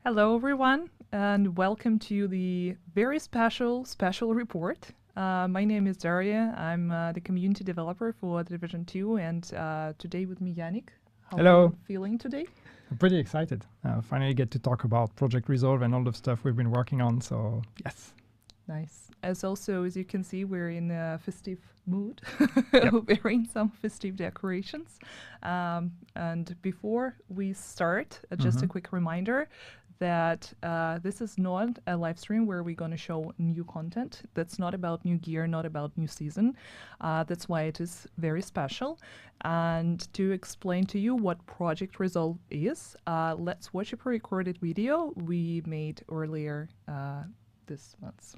Hello, everyone, and welcome to the very special report. My name is Daria. I'm the community developer for the Divsion 2, and today with me, Yannick. How Hello. are you feeling today? I'm pretty excited. Finally get to talk about Project Resolve and all the stuff we've been working on, so yes. Nice. As you can see, we're in a festive mood, Yep. wearing some festive decorations. And before we start, just a quick reminder that this is not a live stream where we're going to show new content. That's not about new gear, not about new season. That's why it is very special. And to explain to you what Project Resolve is, let's watch a pre-recorded video we made earlier this month.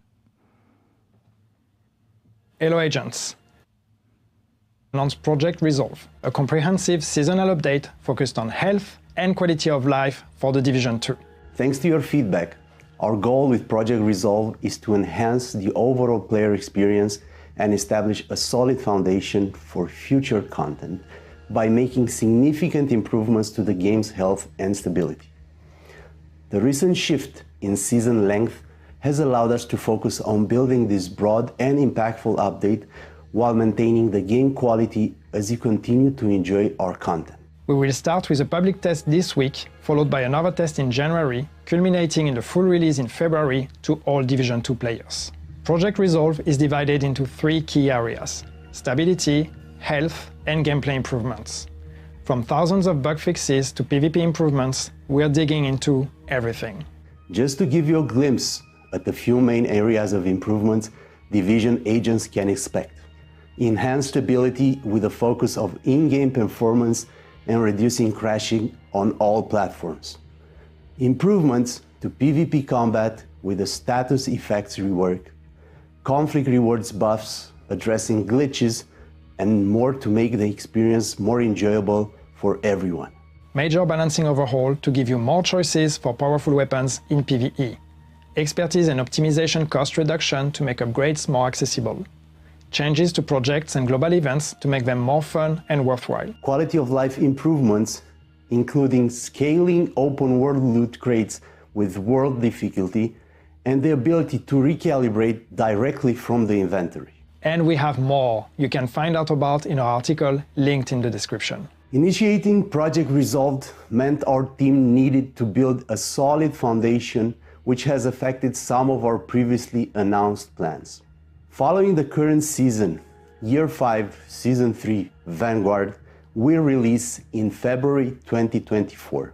Hello agents. Announced Project Resolve, a comprehensive seasonal update focused on health and quality of life for the Division 2. Thanks to your feedback, our goal with Project Resolve is to enhance the overall player experience and establish a solid foundation for future content by making significant improvements to the game's health and stability. The recent shift in season length has allowed us to focus on building this broad and impactful update while maintaining the game quality as you continue to enjoy our content. We will start with a public test this week, followed by another test in January, culminating in the full release in February to all Division 2 players. Project Resolve is divided into 3 key areas: stability, health, and gameplay improvements. From thousands of bug fixes to PvP improvements, we are digging into everything. Just to give you a glimpse at the few main areas of improvements Division agents can expect: enhanced stability with a focus of in-game performance and reducing crashing on all platforms. Improvements to PvP combat with the status effects rework, conflict rewards buffs addressing glitches, and more to make the experience more enjoyable for everyone. Major balancing overhaul to give you more choices for powerful weapons in PvE. Expertise and optimization cost reduction to make upgrades more accessible. Changes to projects and global events to make them more fun and worthwhile. Quality of life improvements, including scaling open world loot crates with world difficulty and the ability to recalibrate directly from the inventory. And we have more you can find out about in our article linked in the description. Initiating Project Resolved meant our team needed to build a solid foundation, which has affected some of our previously announced plans. Following the current season, Year 5, Season 3, Vanguard, will release in February 2024,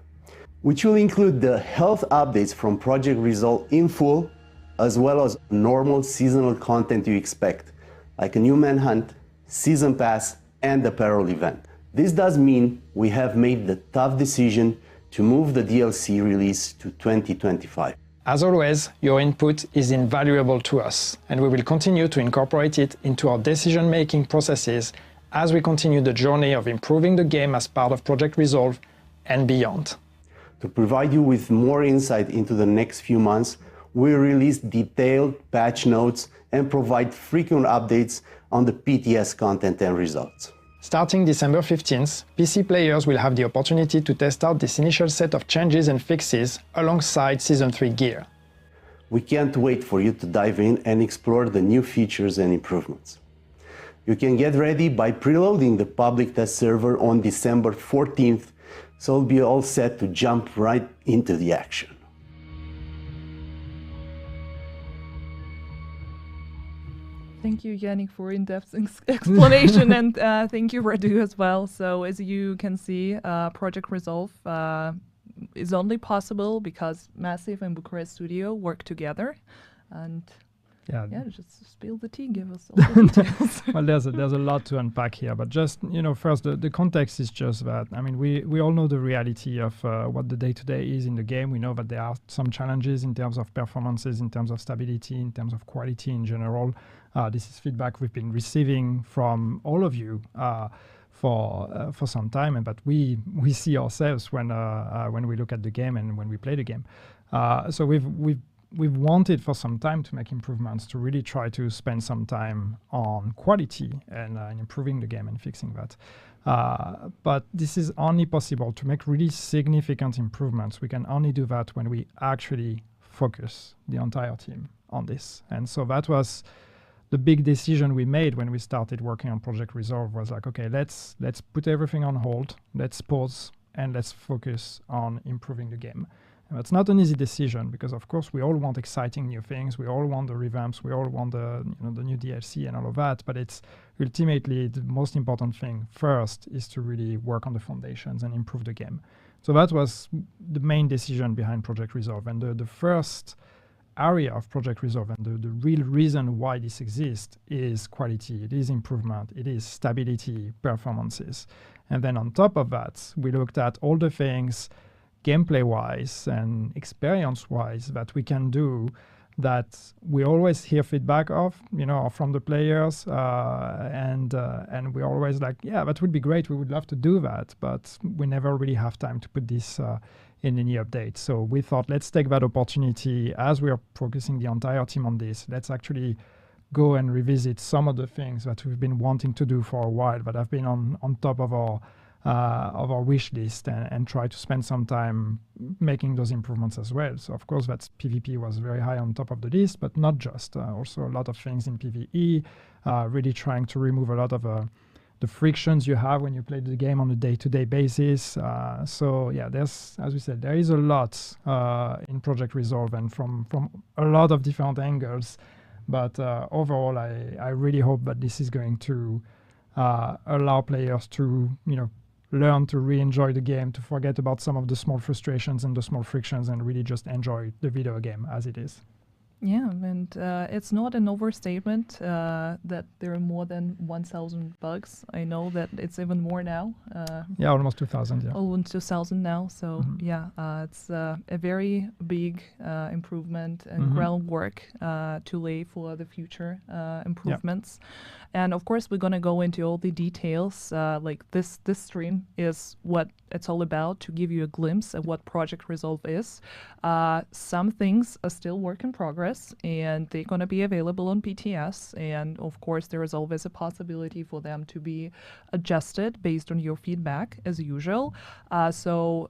which will include the health updates from Project Resolve in full, as well as normal seasonal content you expect, like a new manhunt, season pass, and apparel event. This does mean we have made the tough decision to move the DLC release to 2025. As always, your input is invaluable to us, and we will continue to incorporate it into our decision-making processes as we continue the journey of improving the game as part of Project Resolve and beyond. To provide you with more insight into the next few months, we'll release detailed patch notes and provide frequent updates on the PTS content and results. Starting December 15th, PC players will have the opportunity to test out this initial set of changes and fixes alongside Season 3 gear. We can't wait for you to dive in and explore the new features and improvements. You can get ready by preloading the public test server on December 14th, so we'll be all set to jump right into the action. Thank you, Yannick, for in-depth explanation, and thank you, Radu, as well. So as you can see, Project Resolve is only possible because Massive and Bucharest Studio work together. And yeah, just spill the tea, give us all the details. Well, there's a lot to unpack here, but just, first, the context is just that. I mean, we all know the reality of what the day-to-day is in the game. We know that there are some challenges in terms of performances, in terms of stability, in terms of quality in general. This is feedback we've been receiving from all of you for some time, and that we see ourselves when we look at the game and when we play the game. So we've wanted for some time to make improvements, to really try to spend some time on quality and improving the game and fixing that. But this is only possible to make really significant improvements. We can only do that when we actually focus the entire team on this. And so that was the big decision we made when we started working on Project Resolve, was like, okay, let's put everything on hold, let's pause, and let's focus on improving the game. And that's not an easy decision, because of course we all want exciting new things, we all want the revamps, we all want the new DLC and all of that, but it's ultimately the most important thing first is to really work on the foundations and improve the game. So that was the main decision behind Project Resolve. And the first area of Project Resolve, and the real reason why this exists, is quality, it is improvement, it is stability, performances. And then on top of that, we looked at all the things gameplay-wise and experience-wise that we can do that we always hear feedback of, from the players, and we're always like, yeah, that would be great, we would love to do that, but we never really have time to put this in any update. So we thought, let's take that opportunity as we are focusing the entire team on this. Let's actually go and revisit some of the things that we've been wanting to do for a while, that have been on top of our wish list, and try to spend some time making those improvements as well. So of course, that's PvP was very high on top of the list, but not just. Also a lot of things in PvE, really trying to remove a lot of the frictions you have when you play the game on a day-to-day basis. So yeah, there's, as we said, there is a lot in Project Resolve, and from a lot of different angles. But overall, I really hope that this is going to allow players to, learn to re-enjoy the game, to forget about some of the small frustrations and the small frictions, and really just enjoy the video game as it is. Yeah, and it's not an overstatement that there are more than 1,000 bugs. I know that it's even more now. Yeah, almost 2,000, yeah. Almost 2,000 now. So yeah, it's a very big improvement and groundwork to lay for the future improvements. Yeah. And of course, we're going to go into all the details. Like this stream is what it's all about, to give you a glimpse of what Project Resolve is. Some things are still work in progress, and they're going to be available on PTS. And of course, there is always a possibility for them to be adjusted based on your feedback, as usual. So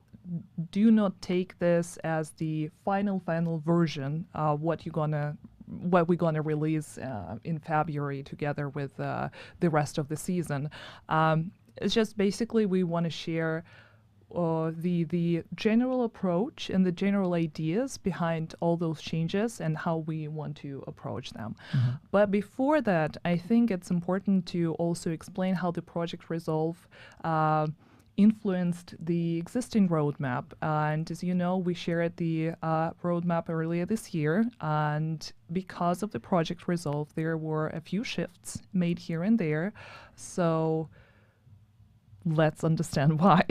do not take this as the final version of what we're gonna release in February together with the rest of the season. It's just basically we want to share the general approach and the general ideas behind all those changes and how we want to approach them. But before that, I think it's important to also explain how the Project Resolve influenced the existing roadmap. And as you know, we shared the roadmap earlier this year, and because of the Project Resolve, there were a few shifts made here and there. So let's understand why.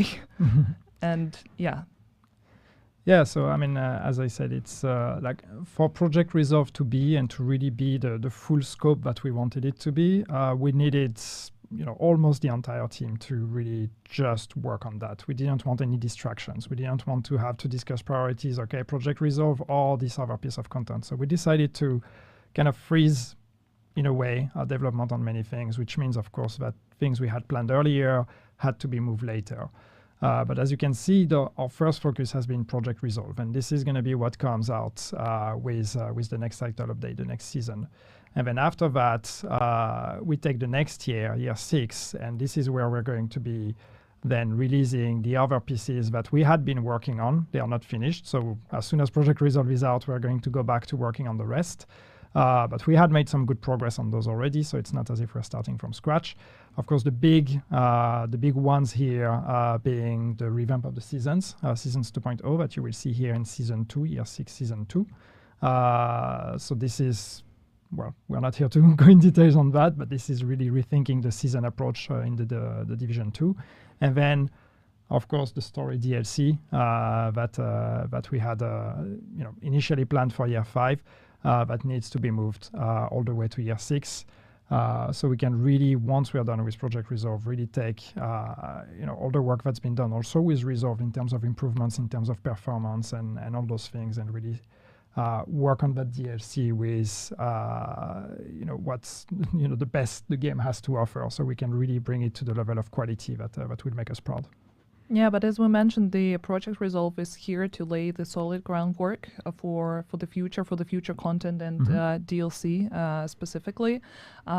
And yeah. Yeah, so I mean, as I said, it's like for Project Resolve to be and to really be the full scope that we wanted it to be, we needed almost the entire team to really just work on that. We didn't want any distractions. We didn't want to have to discuss priorities, okay, Project Resolve or this other piece of content. So we decided to kind of freeze, in a way, our development on many things, which means, of course, that things we had planned earlier had to be moved later. But as you can see, our first focus has been Project Resolve, and this is going to be what comes out with the next title update, the next season. And then after that, we take the next year 6, and this is where we're going to be then releasing the other pieces that we had been working on. They are not finished, so as soon as Project Resolve is out, we're going to go back to working on the rest. But we had made some good progress on those already, so it's not as if we're starting from scratch. Of course, the big ones here being the revamp of the seasons 2.0 that you will see here in Season 2, Year 6, Season 2. So this is, well, we're not here to go in details on that, but this is really rethinking the season approach in the Division 2. And then, of course, the story DLC that we had initially planned for Year 5. That needs to be moved all the way to Year 6. So we can really, once we are done with Project Resolve, really take all the work that's been done also with Resolve in terms of improvements, in terms of performance and all those things, and really work on that DLC with what's the best the game has to offer, so we can really bring it to the level of quality that will make us proud. Yeah, but as we mentioned, the Project Resolve is here to lay the solid groundwork for the future content and DLC specifically.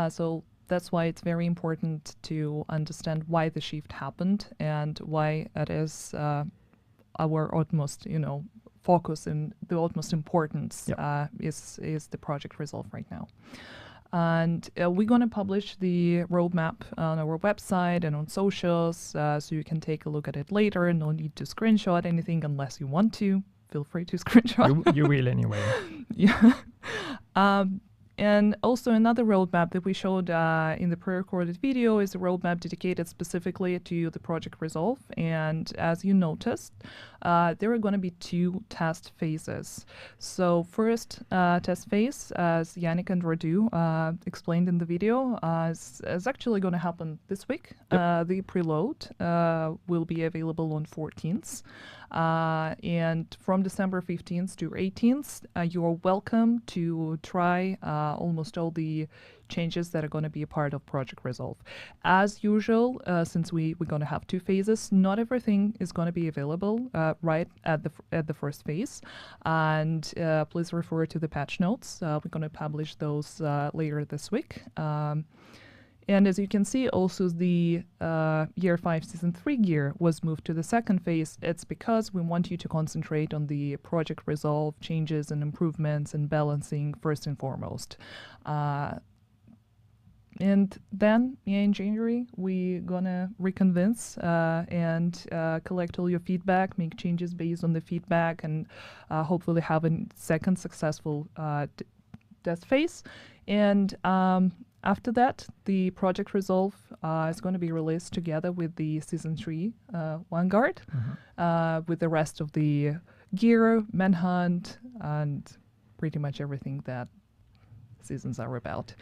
So that's why it's very important to understand why the shift happened and why it is our utmost, focus and the utmost importance is the Project Resolve right now. And we're going to publish the roadmap on our website and on socials, so you can take a look at it later. No need to screenshot anything unless you want to. Feel free to screenshot. You will anyway. Yeah. And also another roadmap that we showed in the pre-recorded video is a roadmap dedicated specifically to the Project Resolve. And as you noticed, there are going to be 2 test phases. So first test phase, as Yannick and Radu explained in the video, is actually going to happen this week. Yep. The preload will be available on 14th. And from December 15th to 18th, you're welcome to try almost all the changes that are going to be a part of Project Resolve. As usual, since we're going to have 2 phases, not everything is going to be available right at the first phase. And please refer to the patch notes. We're going to publish those later this week. And as you can see, also the Year 5 Season 3 gear was moved to the second phase. It's because we want you to concentrate on the Project Resolve changes and improvements and balancing first and foremost. And then in January, we're gonna reconvince and collect all your feedback, make changes based on the feedback, and hopefully have a second successful test phase. And after that, the Project Resolve is going to be released together with the Season 3 Vanguard, with the rest of the gear, Manhunt, and pretty much everything that seasons are about.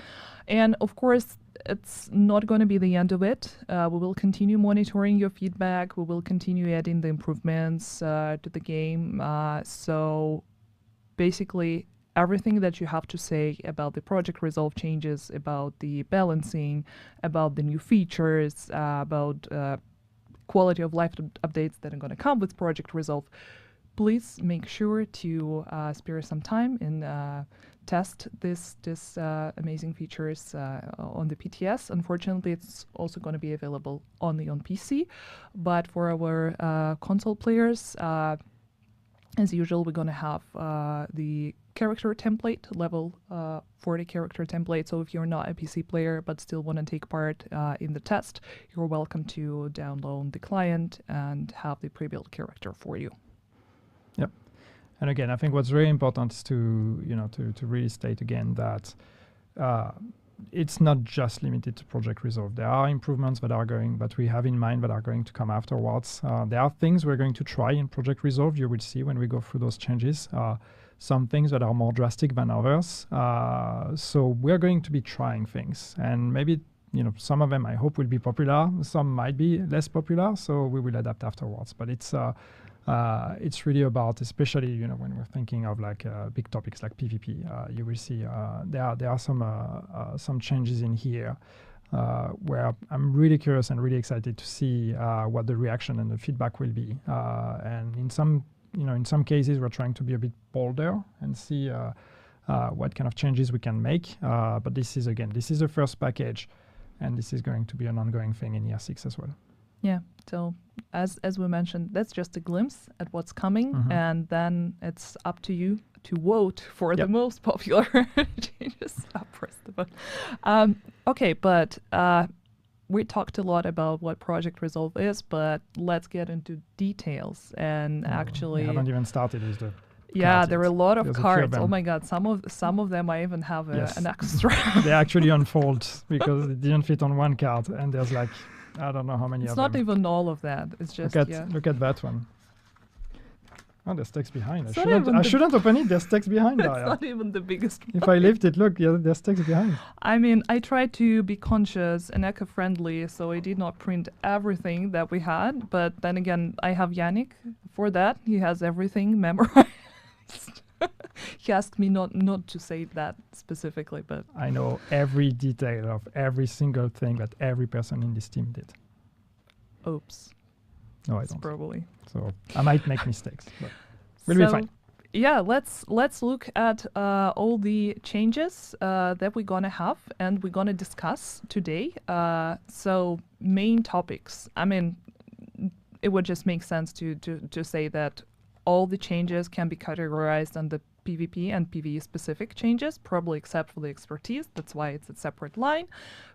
And of course, it's not going to be the end of it. We will continue monitoring your feedback. We will continue adding the improvements to the game. So basically, everything that you have to say about the Project Resolve changes, about the balancing, about the new features, about quality of life updates that are going to come with Project Resolve, please make sure to spare some time and test this amazing features on the PTS. Unfortunately, it's also going to be available only on PC, but for our console players, as usual, we're going to have the character template, level 40 character template. So if you're not a PC player but still want to take part in the test, you're welcome to download the client and have the pre-built character for you. Yep. And again, I think what's very important is to really state again that it's not just limited to Project Resolve. There are improvements that we have in mind that are going to come afterwards. There are things we're going to try in Project Resolve. You will see when we go through those changes. Some things that are more drastic than others. So we're going to be trying things, and maybe some of them I hope will be popular. Some might be less popular. So we will adapt afterwards. But it's really about, especially when we're thinking of like big topics like PvP. You will see there are some changes in here where I'm really curious and really excited to see what the reaction and the feedback will be. And in some cases, we're trying to be a bit bolder and see what kind of changes we can make. But this is the first package, and this is going to be an ongoing thing in Year 6 as well. Yeah. So as we mentioned, that's just a glimpse at what's coming, and then it's up to you to vote for the most popular changes. Press the button. Okay, but we talked a lot about what Project Resolve is, but let's get into details and actually. We haven't even started with the. Yeah, there are a lot of There's cards. Oh my God, some of them I even have an extra. They actually unfold because it didn't fit on one card, and there's like I don't know how many. It's of not them. even all of that. It's just look at that one. Oh, there's text behind. I shouldn't open it. There's text behind. It's not even the biggest one. If I lift it, look, there's text behind. I mean, I tried to be conscious and eco-friendly, so I did not print everything that we had. But then again, I have Yannick for that. He has everything memorized. he asked me not to say that specifically, but I know every detail of every single thing that every person in this team did. oops. No, I That's don't. probably. So I might make mistakes, but we'll be fine. Yeah, let's look at all the changes that we're gonna have and we're gonna discuss today. So main topics. I mean, it would just make sense to say that all the changes can be categorized under PvP and PvE specific changes, probably except for the expertise. That's why it's a separate line.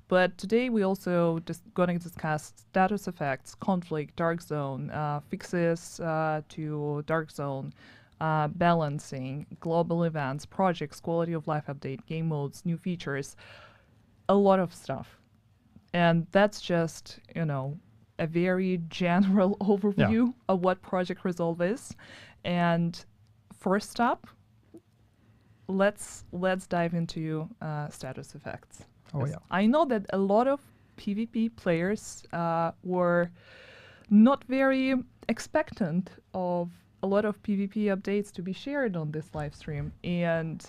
But today we also just going to discuss status effects, conflict, dark zone, fixes to dark zone, balancing, global events, projects, quality of life update, game modes, new features, a lot of stuff. And that's just, a very general overview of what Project Resolve is. And first up, let's dive into status effects. Oh yeah. I know that a lot of PvP players were not very expectant of a lot of PvP updates to be shared on this live stream, and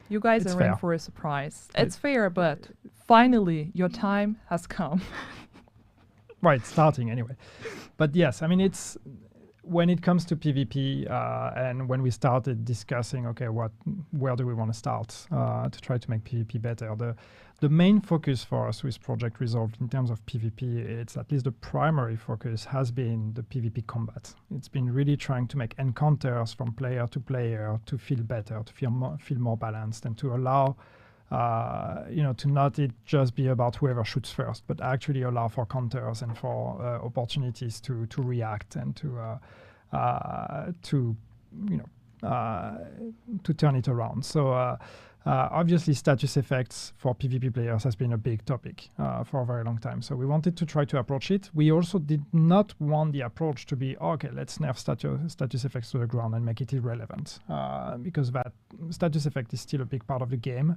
you guys It's are in fair. for a surprise. It's fair, but finally your time has come. Well, it's starting anyway. But yes, I mean, it's when it comes to PvP and when we started discussing, okay, where do we want to start to try to make PvP better? The main focus for us with Project Resolve in terms of PvP, it's at least the primary focus has been the PvP combat. It's been really trying to make encounters from player to player to feel better, to feel more balanced, and to allow to not it just be about whoever shoots first, but actually allow for counters and for opportunities to react and to turn it around. So obviously status effects for PvP players has been a big topic for a very long time. So we wanted to try to approach it. We also did not want the approach to be, okay, let's nerf status effects to the ground and make it irrelevant, because that status effect is still a big part of the game.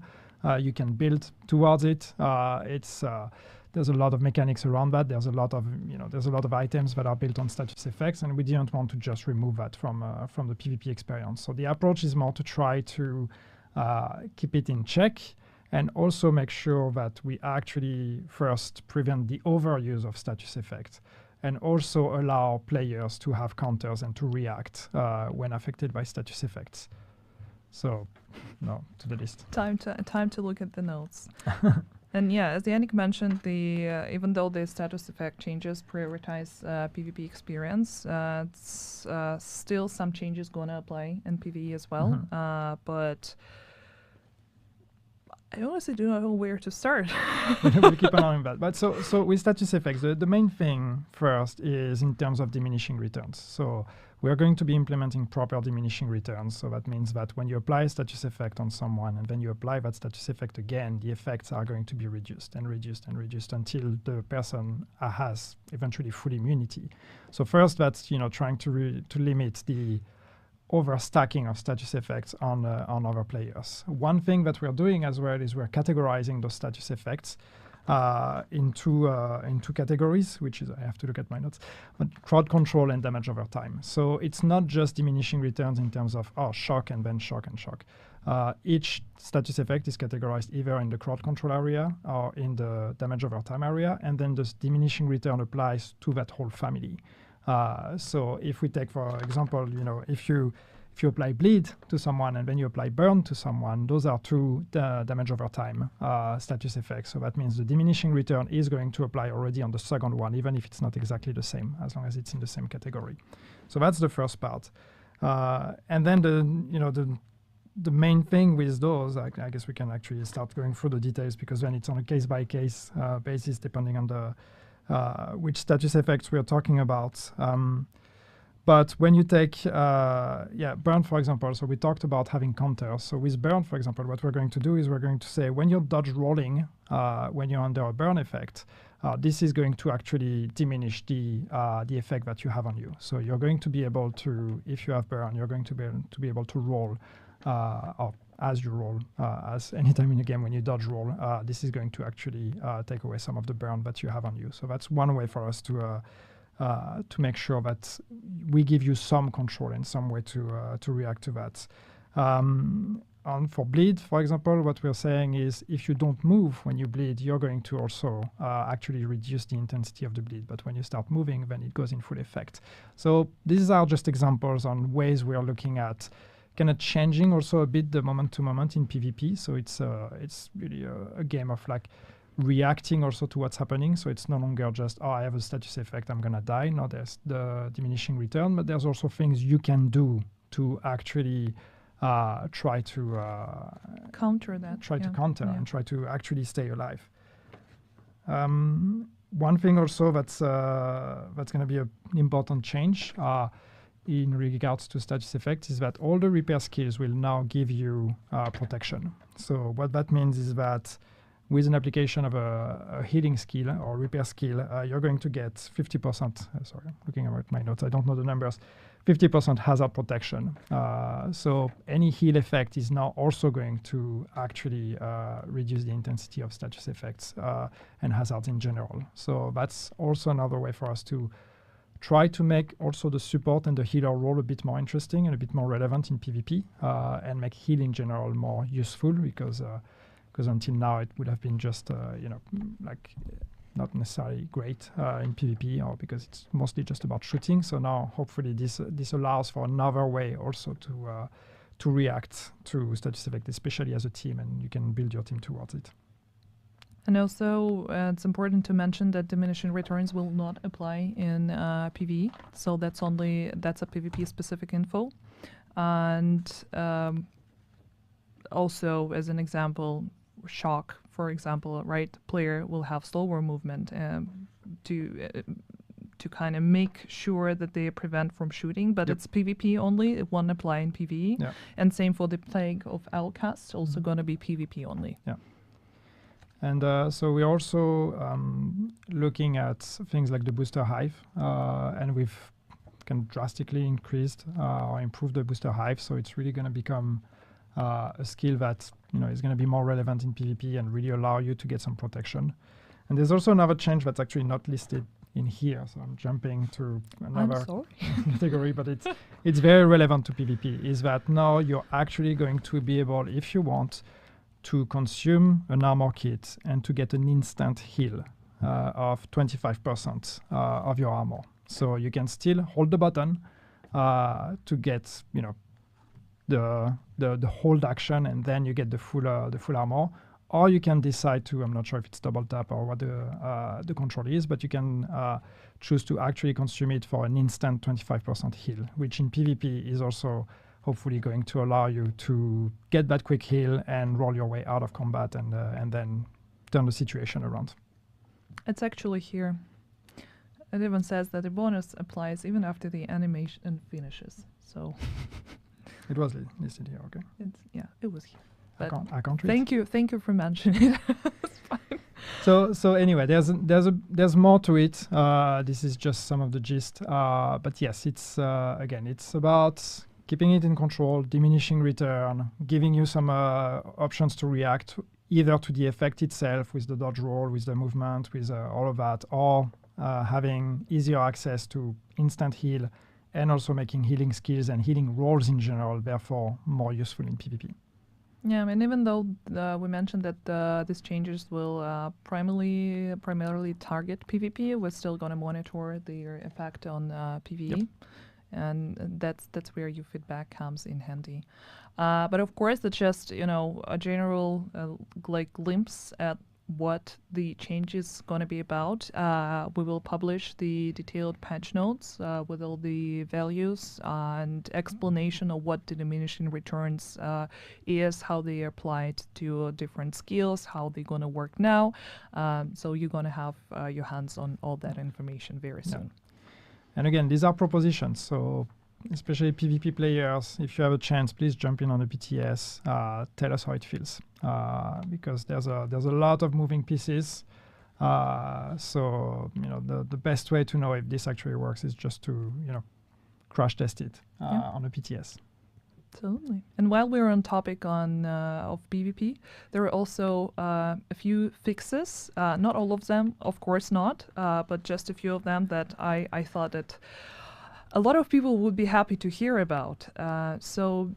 You can build towards it. There's a lot of mechanics around that. There's a lot of items that are built on status effects, and we didn't want to just remove that from the PvP experience. So the approach is more to try to keep it in check and also make sure that we actually first prevent the overuse of status effects and also allow players to have counters and to react when affected by status effects. So, no, to the list. Time to look at the notes. And yeah, as Yannick mentioned, even though the status effect changes prioritize PvP experience, it's still some changes going to apply in PvE as well. But I honestly do not know where to start. We'll keep an eye on that. But so with status effects, the main thing first is in terms of diminishing returns. So we're going to be implementing proper diminishing returns. So that means that when you apply a status effect on someone and then you apply that status effect again, the effects are going to be reduced and reduced and reduced until the person has eventually full immunity. So first, that's trying to limit the overstacking of status effects on other players. One thing that we're doing as well is we're categorizing those status effects into categories, which is, I have to look at my notes, but crowd control and damage over time. So it's not just diminishing returns in terms of shock and then shock and shock. Each status effect is categorized either in the crowd control area or in the damage over time area, and then this diminishing return applies to that whole family. So if we take, for example, if you apply bleed to someone and then you apply burn to someone, those are two damage over time status effects. So that means the diminishing return is going to apply already on the second one, even if it's not exactly the same, as long as it's in the same category. So that's the first part. And then the main thing with those, I guess we can actually start going through the details, because then it's on a case-by-case basis depending on the which status effects we are talking about. But when you take, burn, for example, so we talked about having counters. So with burn, for example, what we're going to do is we're going to say when you're dodge rolling, when you're under a burn effect, this is going to actually diminish the effect that you have on you. So you're going to be able to, if you have burn, you're going to be able to roll, or as you roll, as anytime in a game when you dodge roll, this is going to actually take away some of the burn that you have on you. So that's one way for us to make sure that we give you some control and some way to react to that. And for bleed, for example, what we're saying is if you don't move when you bleed, you're going to also actually reduce the intensity of the bleed. But when you start moving, then it goes in full effect. So these are just examples on ways we are looking at kind of changing also a bit the moment to moment in PvP. So it's really a game of like reacting also to what's happening. So it's no longer just, oh, I have a status effect, I'm going to die. No, there's the diminishing return, but there's also things you can do to actually try to counter that. And try to actually stay alive. One thing also that's going to be an important change in regards to status effects is that all the repair skills will now give you protection. So what that means is that with an application of a healing skill or repair skill, you're going to get 50%. Sorry, looking at my notes, I don't know the numbers. 50% hazard protection. So any heal effect is now also going to actually reduce the intensity of status effects and hazards in general. So that's also another way for us to try to make also the support and the healer role a bit more interesting and a bit more relevant in PvP and make heal in general more useful because until now it would have been just, like not necessarily great in PvP or because it's mostly just about shooting. So now hopefully this allows for another way also to react to status effect, especially as a team, and you can build your team towards it. And also it's important to mention that diminishing returns will not apply in PvE. So that's a PvP specific info. And also as an example, shock, for example, right, player will have slower movement to kind of make sure that they prevent from shooting, but it's PvP only, it won't apply in PvE. Yeah. And same for the Plague of Outcast, also going to be PvP only. Yeah. And so we're also looking at things like the booster hive, and we've kind of drastically increased or improved the booster hive, so it's really going to become a skill that is going to be more relevant in PvP and really allow you to get some protection. And there's also another change that's actually not listed in here, so I'm jumping to another category, but it's very relevant to PvP, is that now you're actually going to be able, if you want, to consume an armor kit and to get an instant heal of 25% of your armor. So you can still hold the button to get the hold action, and then you get the full armor. Or you can decide to, I'm not sure if it's double tap or what the control is, but you can choose to actually consume it for an instant 25% heal, which in PvP is also hopefully going to allow you to get that quick heal and roll your way out of combat and then turn the situation around. It's actually here. It even says that the bonus applies even after the animation finishes. So it was listed here, okay? It was here. But I can't read. Thank you for mentioning it. It's fine. So anyway, there's more to it. This is just some of the gist. But yes, it's again, it's about keeping it in control, diminishing return, giving you some options to react either to the effect itself with the dodge roll, with the movement, with all of that, or having easier access to instant heal, and also making healing skills and healing rolls in general, therefore more useful in PvP. Yeah, and even though we mentioned that these changes will primarily target PvP, we're still going to monitor their effect on PvE. Yep. And that's where your feedback comes in handy. But of course, that's just a general glimpse at what the change is going to be about. We will publish the detailed patch notes with all the values and explanation of what the diminishing returns is, how they are applied to different skills, how they're going to work now. So you're going to have your hands on all that information very soon. And again, these are propositions, so especially PvP players, if you have a chance, please jump in on the PTS, tell us how it feels, because there's a lot of moving pieces. So the best way to know if this actually works is just to crash test it on the PTS. Absolutely. And while we're on topic of PvP, there are also a few fixes. Not all of them, of course not, but just a few of them that I thought that a lot of people would be happy to hear about. So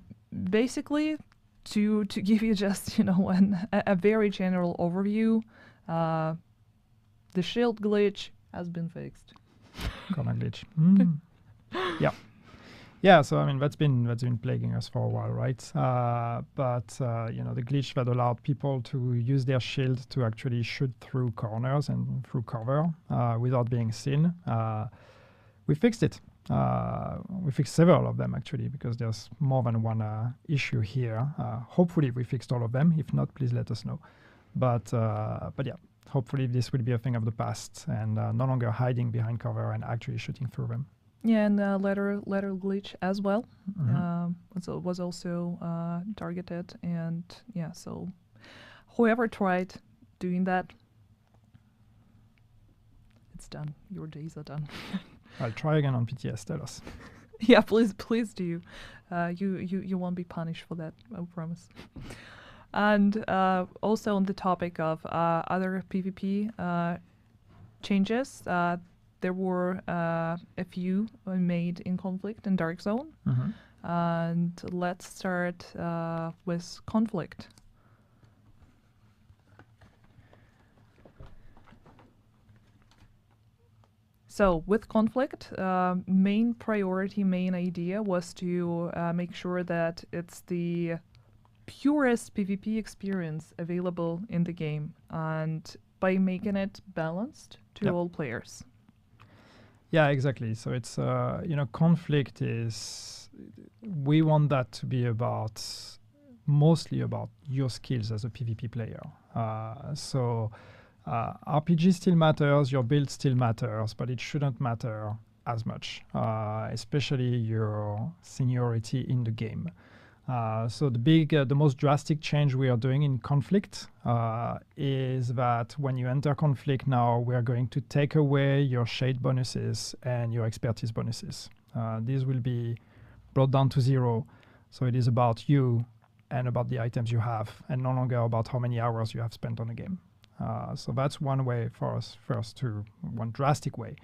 basically, to give you just a very general overview, the shield glitch has been fixed. Corner glitch. Yeah. Yeah, so I mean that's been plaguing us for a while, right? But the glitch that allowed people to use their shield to actually shoot through corners and through cover without being seen. We fixed it. We fixed several of them actually, because there's more than one issue here. Hopefully we fixed all of them. If not, please let us know. But yeah, hopefully this will be a thing of the past and no longer hiding behind cover and actually shooting through them. Yeah, and letter glitch as well. Was also targeted, and yeah, so whoever tried doing that, it's done. Your days are done. I'll try again on PTS. Tell us. Yeah, please do. You won't be punished for that, I promise. And also on the topic of other PvP changes, there were a few made in Conflict and Dark Zone. And let's start with Conflict. So with Conflict, main priority, main idea was to make sure that it's the purest PvP experience available in the game, and by making it balanced to all players. Yeah, exactly. So it's Conflict is, we want that to be mostly about your skills as a PvP player. So RPG still matters, your build still matters, but it shouldn't matter as much, especially your seniority in the game. So the most drastic change we are doing in Conflict is that when you enter Conflict now, we are going to take away your shade bonuses and your expertise bonuses. These will be brought down to 0. So it is about you and about the items you have, and no longer about how many hours you have spent on the game. So that's one way for us one drastic way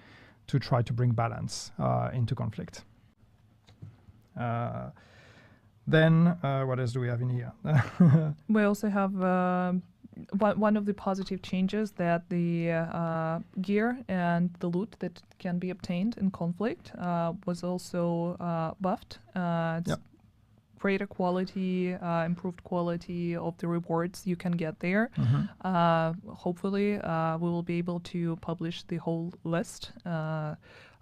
to try to bring balance into Conflict. Then what else do we have in here? We also have one of the positive changes, that the gear and the loot that can be obtained in Conflict was also buffed. It's greater quality, improved quality of the rewards you can get there. Hopefully, we will be able to publish the whole list.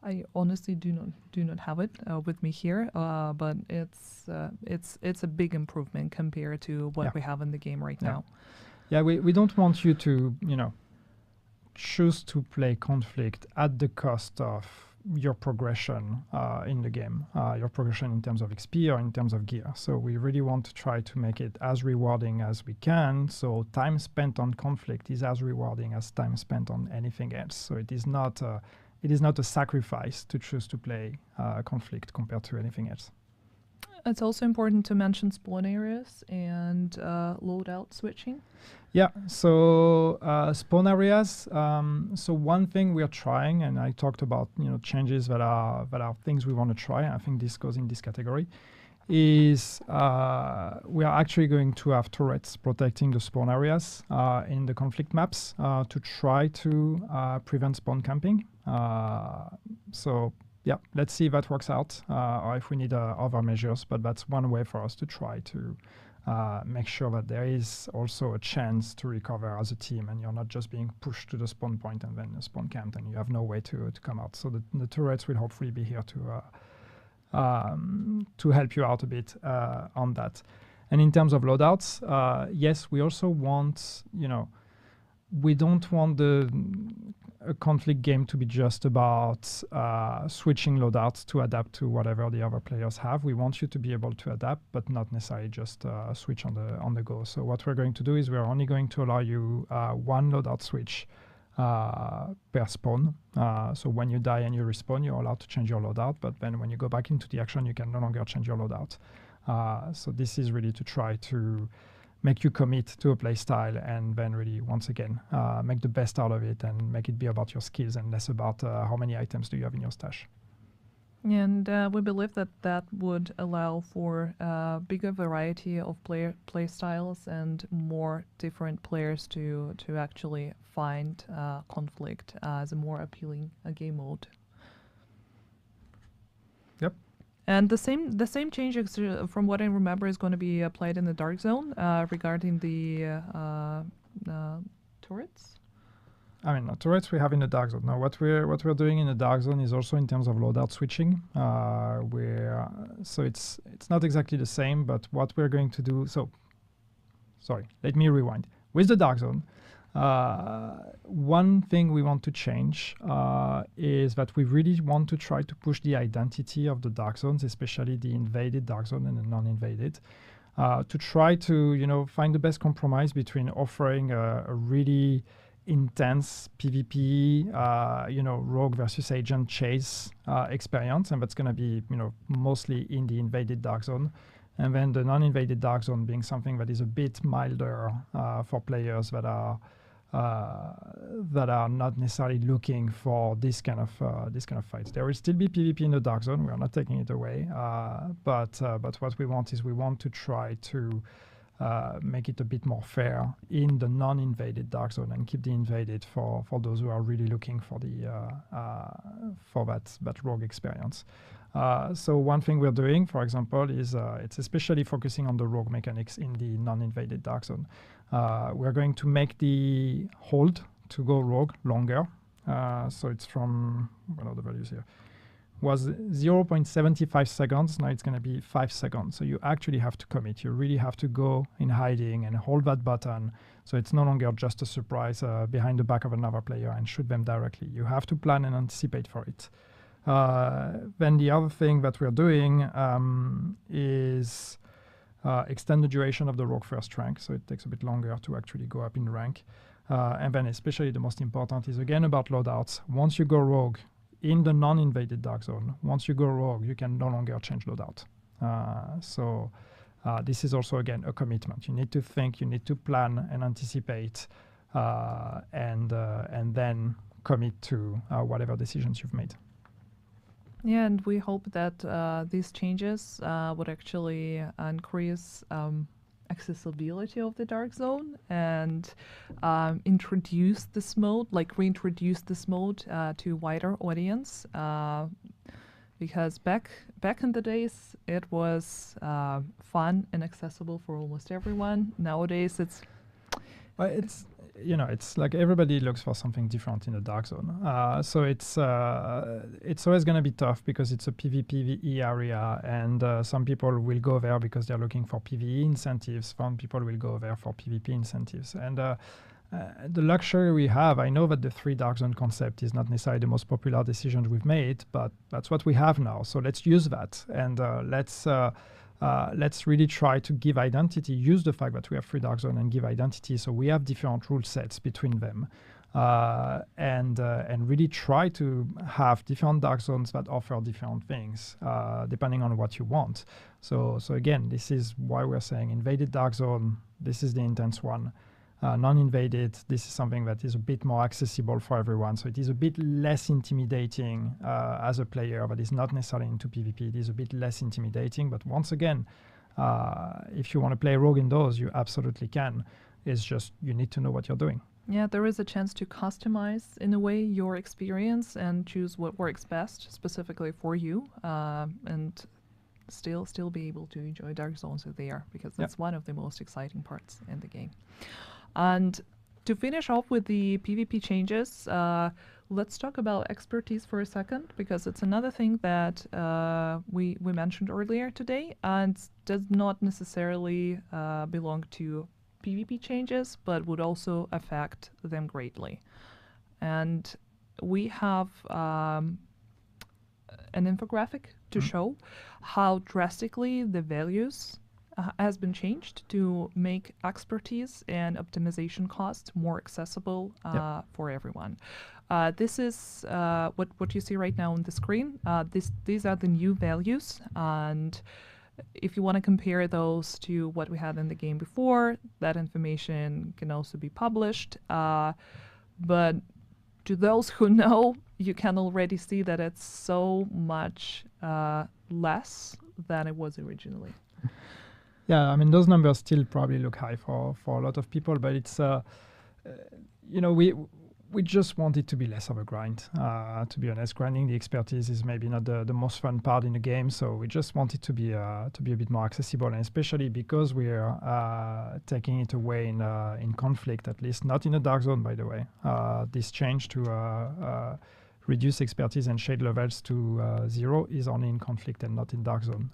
I honestly do not have it with me here, but it's a big improvement compared to what we have in the game right now. Yeah, we don't want you to choose to play Conflict at the cost of your progression in the game, your progression in terms of XP or in terms of gear. So we really want to try to make it as rewarding as we can. So time spent on Conflict is as rewarding as time spent on anything else. So it is not a sacrifice to choose to play Conflict compared to anything else. It's also important to mention spawn areas and loadout switching. Yeah, so spawn areas. So one thing we are trying, and I talked about changes that are things we want to try. I think this goes in this category. Is we are actually going to have turrets protecting the spawn areas in the Conflict maps to try to prevent spawn camping. So yeah, let's see if that works out or if we need other measures, but that's one way for us to try to make sure that there is also a chance to recover as a team and you're not just being pushed to the spawn point and then spawn camped and you have no way to come out. So the turrets will hopefully be here to help you out a bit on that. And in terms of loadouts, yes, we also want, we don't want a Conflict game to be just about switching loadouts to adapt to whatever the other players have. We want you to be able to adapt, but not necessarily just switch on the go. So what we're going to do is we're only going to allow you one loadout switch per spawn. So when you die and you respawn, you're allowed to change your loadout, but then when you go back into the action, you can no longer change your loadout. So this is really to try to make you commit to a play style and then really, once again, make the best out of it and make it be about your skills and less about how many items do you have in your stash. And we believe that that would allow for a bigger variety of play styles and more different players to actually find conflict as a more appealing game mode. Yep. And the same changes, from what I remember, is going to be applied in the Dark Zone regarding the turrets. I mean, turrets we have in the Dark Zone. Now, what we're doing in the Dark Zone is also in terms of loadout switching. So it's not exactly the same, but what we're going to do. So, sorry, let me rewind. With the Dark Zone, one thing we want to change is that we really want to try to push the identity of the Dark Zones, especially the invaded Dark Zone and the non-invaded, to try to find the best compromise between offering a really intense PvP, rogue versus agent chase experience, and that's going to be, mostly in the invaded Dark Zone, and then the non-invaded Dark Zone being something that is a bit milder for players that are not necessarily looking for this kind of fights. There will still be PvP in the Dark Zone. We are not taking it away, but what we want to try to make it a bit more fair in the non-invaded Dark Zone and keep the invaded for those who are really looking for that rogue experience. So one thing we're doing, for example, is it's especially focusing on the rogue mechanics in the non-invaded Dark Zone. We're going to make the hold to go rogue longer. So it's from, what are the values here? Was 0.75 seconds. Now it's going to be 5 seconds. So you actually have to commit. You really have to go in hiding and hold that button. So it's no longer just a surprise behind the back of another player and shoot them directly. You have to plan and anticipate for it. Then the other thing that we're doing is extend the duration of the rogue first rank. So it takes a bit longer to actually go up in rank. And then especially the most important is again about loadouts. Once you go rogue, in the non-invaded Dark Zone, once you go rogue, you can no longer change loadout. So this is also, again, a commitment. You need to think, you need to plan and anticipate, and then commit to whatever decisions you've made. Yeah, and we hope that these changes would actually increase accessibility of the Dark Zone and reintroduce this mode to a wider audience, because back in the days it was fun and accessible for almost everyone. Nowadays it's like everybody looks for something different in the Dark Zone. So it's always going to be tough because it's a PvPvE area, and some people will go there because they're looking for PvE incentives. Some people will go there for PvP incentives. And the luxury we have, I know that the 3 Dark Zone concept is not necessarily the most popular decision we've made, but that's what we have now. So let's use that, and let's really try to give identity, use the fact that we have 3 Dark Zone and give identity, so we have different rule sets between them, and really try to have different Dark Zones that offer different things, depending on what you want. So again, this is why we're saying invaded Dark Zone, this is the intense one. Non-invaded, this is something that is a bit more accessible for everyone. So it is a bit less intimidating as a player that is not necessarily into PvP. It is a bit less intimidating. But once again, if you want to play rogue in those, you absolutely can. It's just you need to know what you're doing. Yeah, there is a chance to customize, in a way, your experience and choose what works best specifically for you, and still be able to enjoy Dark Zones there, because that's one of the most exciting parts in the game. And to finish off with the PvP changes, let's talk about expertise for a second, because it's another thing that we mentioned earlier today and does not necessarily belong to PvP changes, but would also affect them greatly. And we have an infographic to show how drastically the values has been changed to make expertise and optimization costs more accessible for everyone. This is what you see right now on the screen. These are the new values, and if you want to compare those to what we had in the game before, that information can also be published. But to those who know, you can already see that it's so much less than it was originally. Yeah, I mean, those numbers still probably look high for a lot of people, but it's, we just want it to be less of a grind. To be honest, grinding the expertise is maybe not the most fun part in the game, so we just want it to be a bit more accessible, and especially because we're taking it away in conflict, at least not in a dark zone, by the way. This change to reduce expertise and shade levels to 0 is only in conflict and not in dark zone.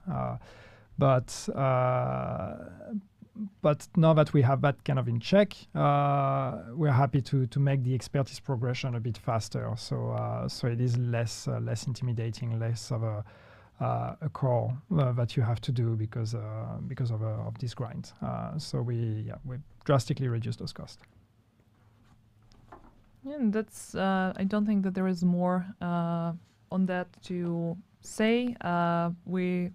But now that we have that kind of in check, we're happy to make the expertise progression a bit faster. So it is less intimidating, less of a core that you have to do because of this grind. So we drastically reduce those costs. Yeah, and that's. I don't think that there is more on that to say. We.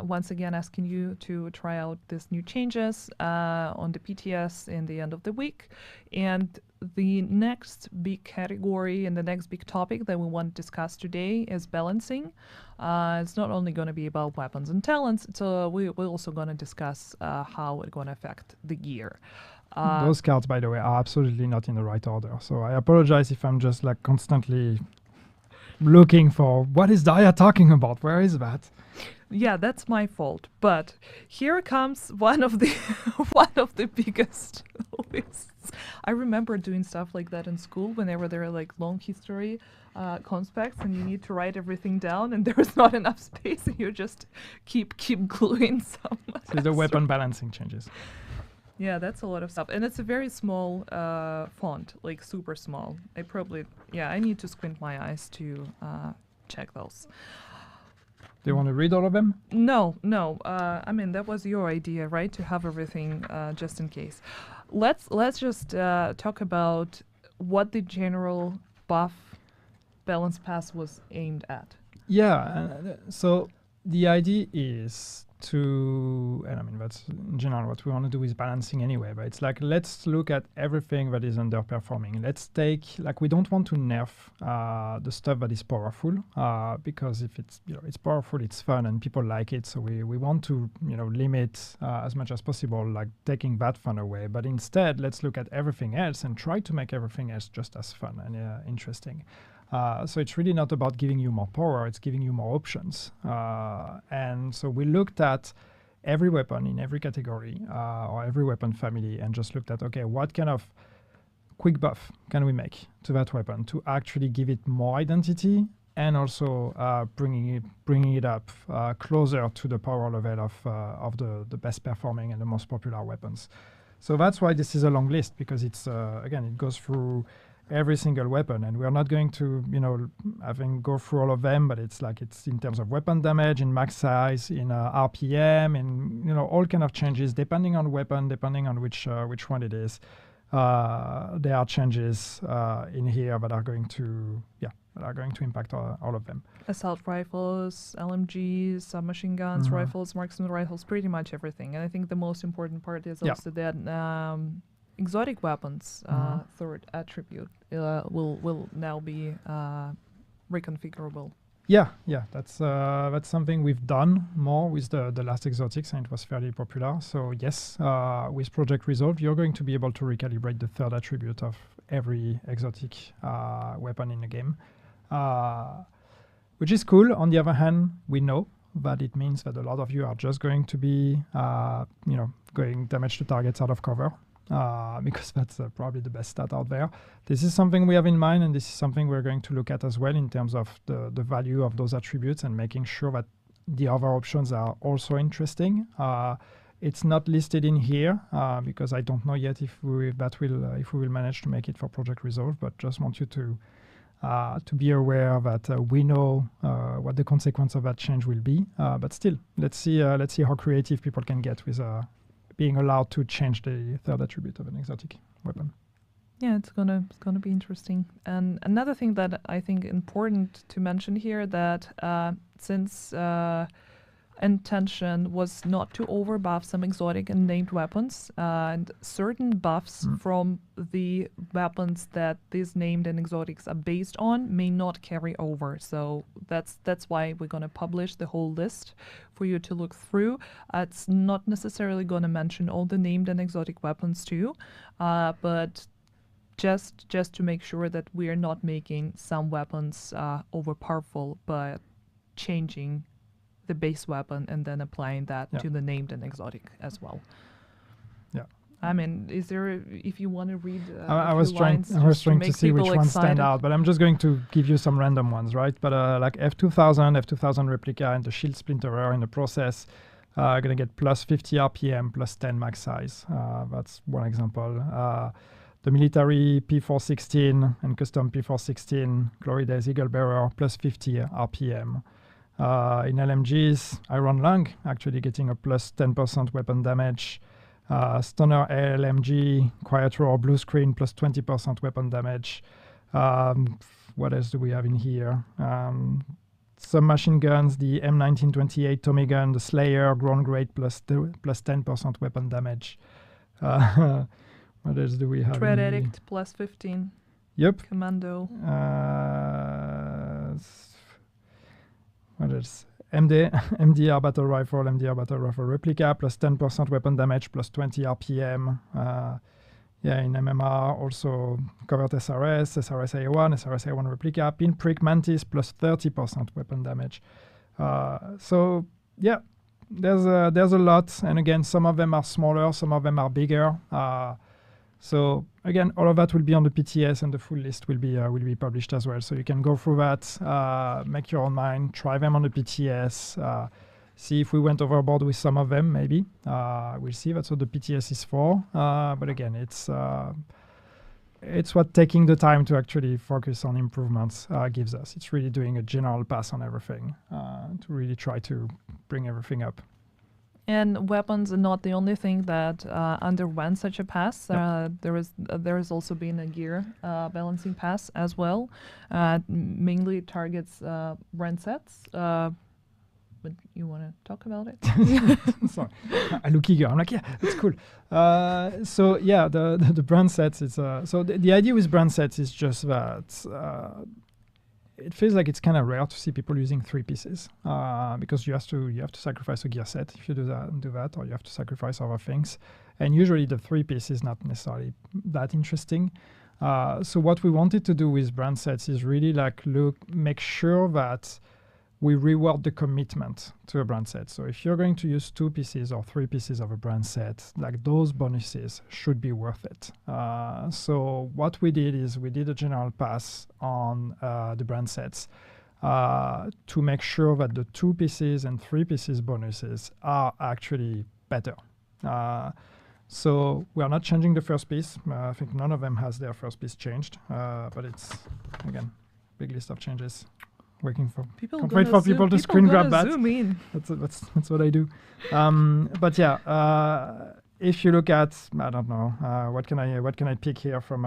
Once again, asking you to try out these new changes on the PTS in the end of the week. And the next big category and the next big topic that we want to discuss today is balancing. It's not only going to be about weapons and talents, we're also going to discuss how it's going to affect the gear. Those cards, by the way, are absolutely not in the right order. So I apologize if I'm just like constantly looking for what is Daya talking about? Where is that? Yeah, that's my fault. But here comes one of the biggest lists. I remember doing stuff like that in school whenever there are like long history conspects and you need to write everything down and there is not enough space and you just keep gluing some. So the weapon balancing changes. Yeah, that's a lot of stuff. And it's a very small font, like super small. I need to squint my eyes to check those. Do you want to read all of them? No. I mean, that was your idea, right? To have everything just in case. Let's just talk about what the general buff balance pass was aimed at. Yeah, so the idea is and I mean, that's in general what we want to do is balancing anyway, but it's like, let's look at everything that is underperforming. Let's take, like, we don't want to nerf the stuff that is powerful, because if it's, it's powerful, it's fun and people like it. So we want to, limit as much as possible, like taking that fun away. But instead, let's look at everything else and try to make everything else just as fun and interesting. So it's really not about giving you more power, it's giving you more options. And so we looked at every weapon in every category or every weapon family and just looked at, okay, what kind of quick buff can we make to that weapon to actually give it more identity and also bringing it up closer to the power level of the best performing and the most popular weapons. So that's why this is a long list, because it's, again, it goes through every single weapon, and we're not going to, go through all of them, but it's in terms of weapon damage, in max size, in RPM, in, all kind of changes, depending on weapon, depending on which one it is. There are changes in here that are going to, impact all of them. Assault rifles, LMGs, submachine guns, rifles, marksman rifles, pretty much everything. And I think the most important part is also that exotic weapons, third attribute, will now be reconfigurable. Yeah, that's something we've done more with the last exotics, and it was fairly popular. So yes, with Project Resolve, you're going to be able to recalibrate the third attribute of every exotic weapon in the game, which is cool. On the other hand, we know that it means that a lot of you are just going to be, going damage to targets out of cover. Because that's probably the best stat out there. This is something we have in mind, and this is something we're going to look at as well in terms of the value of those attributes and making sure that the other options are also interesting. It's not listed in here because I don't know yet if we will manage to make it for Project Resolve, but just want you to be aware that we know what the consequence of that change will be. But still, let's see how creative people can get with being allowed to change the third attribute of an exotic weapon. Yeah, it's gonna be interesting. And another thing that I think important to mention here, that since intention was not to overbuff some exotic and named weapons, and certain buffs from the weapons that these named and exotics are based on may not carry over. So that's why we're going to publish the whole list for you to look through. It's not necessarily going to mention all the named and exotic weapons too, but just to make sure that we are not making some weapons overpowerful, but changing the base weapon and then applying that to the named and exotic as well. Yeah. I mean, is there, if you want to read I was trying to see which ones stand out, but I'm just going to give you some random ones, right? But like F2000 replica and the shield splinterer in the process are going to get plus 50 RPM, plus 10 max size. That's one example. The military P416 and custom P416 Glory Days Eagle Bearer, plus 50 RPM. In LMGs, Iron Lung actually getting a plus 10% weapon damage. Stunner LMG, Quiet Roar Blue Screen, plus 20% weapon damage. What else do we have in here? Some machine guns, the M1928 Tommy gun, the Slayer, Ground Grade, plus 10% weapon damage. What else do we have? Threat Addict, plus 15. Yep. Commando. What else? MDR Battle Rifle Replica, plus 10% weapon damage, plus 20 RPM. In MMR, also Covert SRS A1, SRS A1 Replica, Pinprick Mantis, plus 30% weapon damage. So, yeah, there's a lot. And again, some of them are smaller, some of them are bigger. So again, all of that will be on the PTS, and the full list will be published as well. So you can go through that, make your own mind, try them on the PTS, see if we went overboard with some of them. Maybe we'll see. That's what the PTS is for. But again, it's what taking the time to actually focus on improvements gives us. It's really doing a general pass on everything to really try to bring everything up. And weapons are not the only thing that underwent such a pass. There has also been a gear balancing pass as well. Mainly it targets brand sets. But you want to talk about it? Sorry, I look eager. I'm like, yeah, that's cool. So yeah, the brand sets. It's so the idea with brand sets is just that. It feels like it's kind of rare to see people using 3 pieces because you have to sacrifice a gear set if you do that, or you have to sacrifice other things. And usually the 3 piece is not necessarily that interesting. So what we wanted to do with brand sets is really make sure that we reward the commitment to a brand set. So if you're going to use 2 pieces or 3 pieces of a brand set, like those bonuses should be worth it. So what we did is we did a general pass on the brand sets to make sure that the 2 pieces and 3 pieces bonuses are actually better. So we are not changing the first piece. I think none of them has their first piece changed, but it's, again, big list of changes. Waiting for people to screen grab that. That's what I do. But yeah, if you look at, I don't know, what can I pick here from?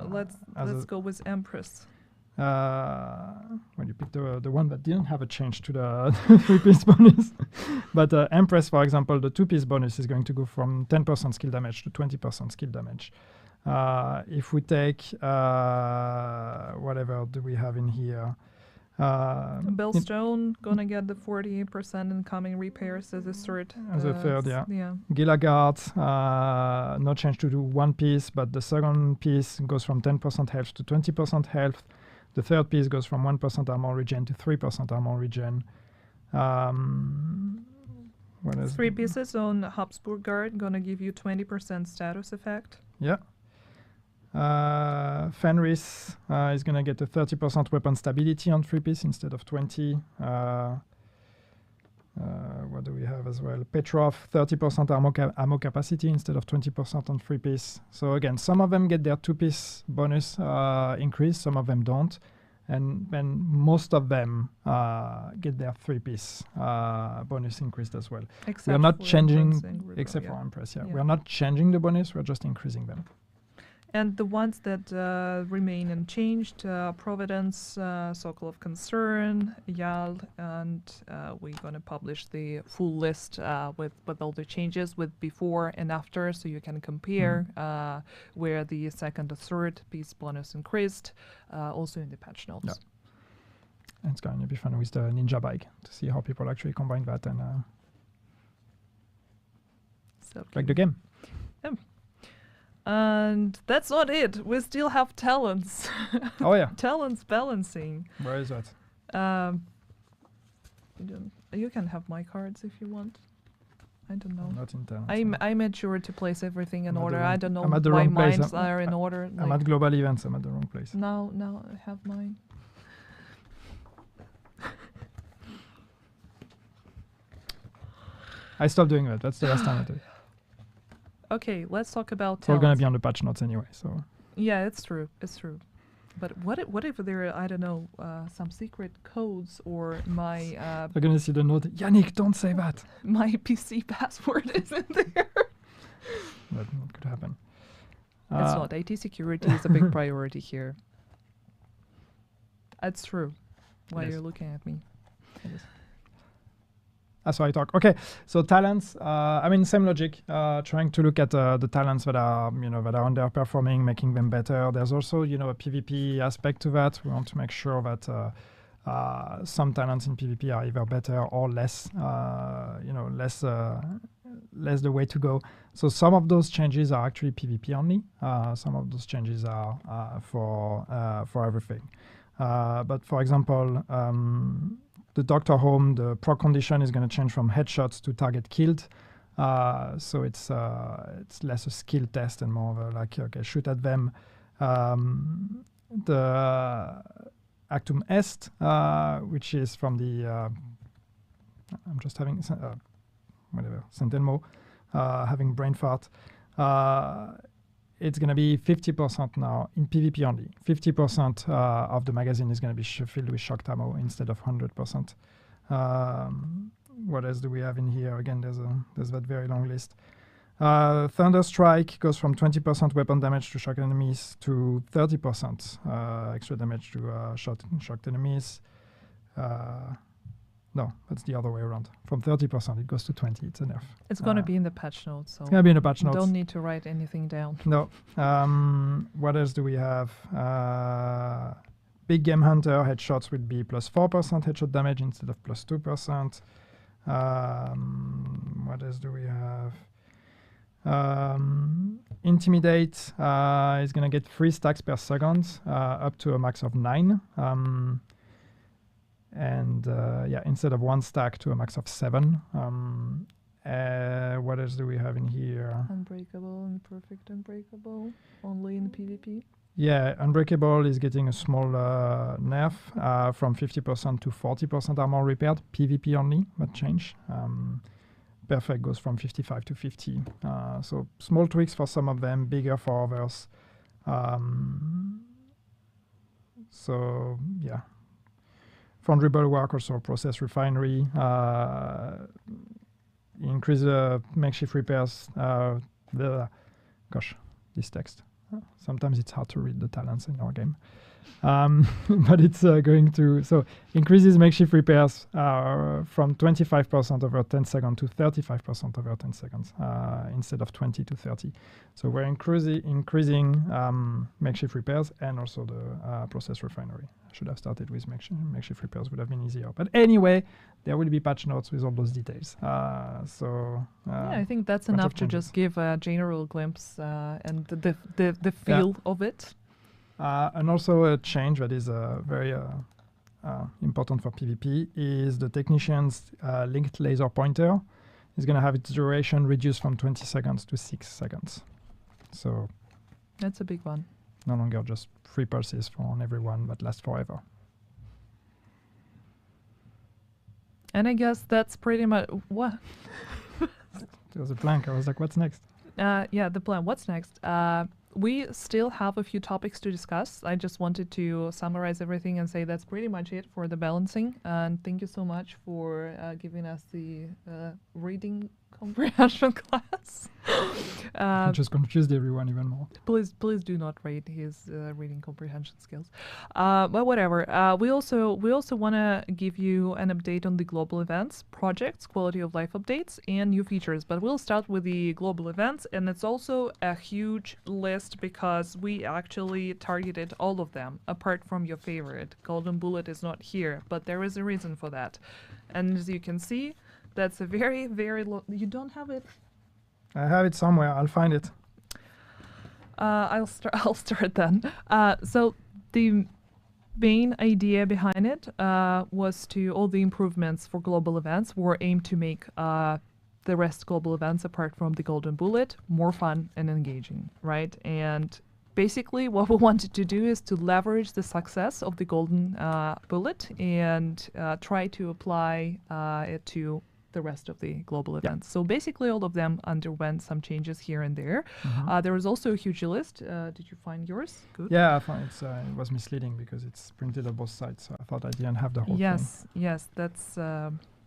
Let's go with Empress. When you pick the one that didn't have a change to the 3-piece bonus, but Empress, for example, the 2-piece bonus is going to go from 10% skill damage to 20% skill damage. If we take, whatever do we have in here? Bellstone gonna get the 48% incoming repairs as a third. As a third, yeah. Gilagard, no change to do 1 piece, but the second piece goes from 10% health to 20% health. The third piece goes from 1% armor regen to 3% armor regen. What else? 3 pieces on Habsburg Guard gonna give you 20% status effect. Yeah. Fenris is going to get a 30% weapon stability on 3-piece instead of 20. What do we have as well? Petrov, 30% ammo capacity instead of 20% on 3-piece. So again, some of them get their 2-piece bonus increase, some of them don't. And then most of them get their 3-piece bonus increased as well. We're not changing, except for Empress. Yeah, we're not changing the bonus, we're just increasing them. And the ones that remain unchanged, Providence, Circle of Concern, YAL, and we're going to publish the full list with all the changes with before and after, so you can compare where the second or third piece bonus increased, also in the patch notes. Yeah. And it's going to be fun with the Ninja Bike to see how people actually combine that and So like the game. And that's not it. We still have talents. Oh yeah. Talents balancing. Where is that? You can have my cards if you want. I don't know. Not in talents. I made sure to place everything in I'm at order. the wrong- I don't know I'm at the why wrong place. mines are in order. I'm at global events. I'm at the wrong place. Now I have mine. I stopped doing that. That's the last time I did it. Okay, let's talk about It's all talents. going to be on the patch notes anyway. So Yeah, it's true. It's true. But what if there are, I don't know, some secret codes or my they're going to see the note. Yannick, don't say that. my PC password isn't there? That could happen. It's not. IT security is a big priority here. That's true. Why Yes. you're looking at me? That's why I talk. Okay, so talents. I mean, same logic. Trying to look at the talents that are, that are underperforming, making them better. There's also, a PvP aspect to that. We want to make sure that some talents in PvP are either better or less. Less the way to go. So some of those changes are actually PvP only. Some of those changes are for everything. But for example, the Doctor Home, the proc condition is going to change from headshots to target killed. So it's less a skill test and more of a okay, shoot at them. The Actum Est, which is from the I'm just having Sentinel having brain fart. It's going to be 50% now in PvP only. 50% of the magazine is going to be filled with shocked ammo instead of 100%. What else do we have in here? Again, there's that very long list. Thunder Strike goes from 20% weapon damage to shocked enemies to 30% extra damage to shocked enemies. No, that's the other way around. From 30%, it goes to 20. It's a nerf. It's going to be in the patch notes, so It's going to be in the patch notes. don't need to write anything down. No. What else do we have? Big Game Hunter headshots would be plus 4% headshot damage instead of plus 2%. What else do we have? Intimidate is going to get 3 stacks per second, up to a max of 9. Instead of 1 stack to a max of 7. What else do we have in here? Unbreakable and perfect unbreakable, only in PvP. Yeah, Unbreakable is getting a small nerf from 50% to 40% armor repaired. PvP only, but change. Perfect goes from 55 to 50. So small tweaks for some of them, bigger for others. Foundry Bulwark, also Process Refinery. Increase makeshift repairs. This text. Sometimes it's hard to read the talents in our game. But it's going to... So increases makeshift repairs from 25% over 10 seconds to 35% over 10 seconds instead of 20 to 30. So we're increasing makeshift repairs and also the process refinery. I should have started with makeshift repairs, would have been easier. But anyway, there will be patch notes with all those details. I think that's enough to just give a general glimpse and the feel of it. And also a change that is very important for PvP is the Technician's linked laser pointer is going to have its duration reduced from 20 seconds to 6 seconds. So that's a big one. No longer just 3 pulses on everyone, but last forever. And I guess that's pretty much what. There was a blank. I was like, what's next? The plan. What's next? We still have a few topics to discuss. I just wanted to summarize everything and say that's pretty much it for the balancing. And thank you so much for giving us the reading comprehension class. Just confused everyone even more. Please do not rate his reading comprehension skills. But whatever. We also want to give you an update on the global events, projects, quality of life updates, and new features. But we'll start with the global events, and it's also a huge list because we actually targeted all of them, apart from your favorite. Golden Bullet is not here, but there is a reason for that. And as you can see, that's a very, very low. You don't have it. I have it somewhere. I'll find it. I'll start then. So the main idea behind it was to all the improvements for global events were aimed to make the rest global events, apart from the Golden Bullet, more fun and engaging, right? And basically what we wanted to do is to leverage the success of the Golden Bullet and try to apply it to the rest of the global events. So basically all of them underwent some changes here and there. There was also a huge list. Did you find yours? Good. Yeah, I found it was misleading because it's printed on both sides, so I thought I didn't have the whole thing. Yes, that's...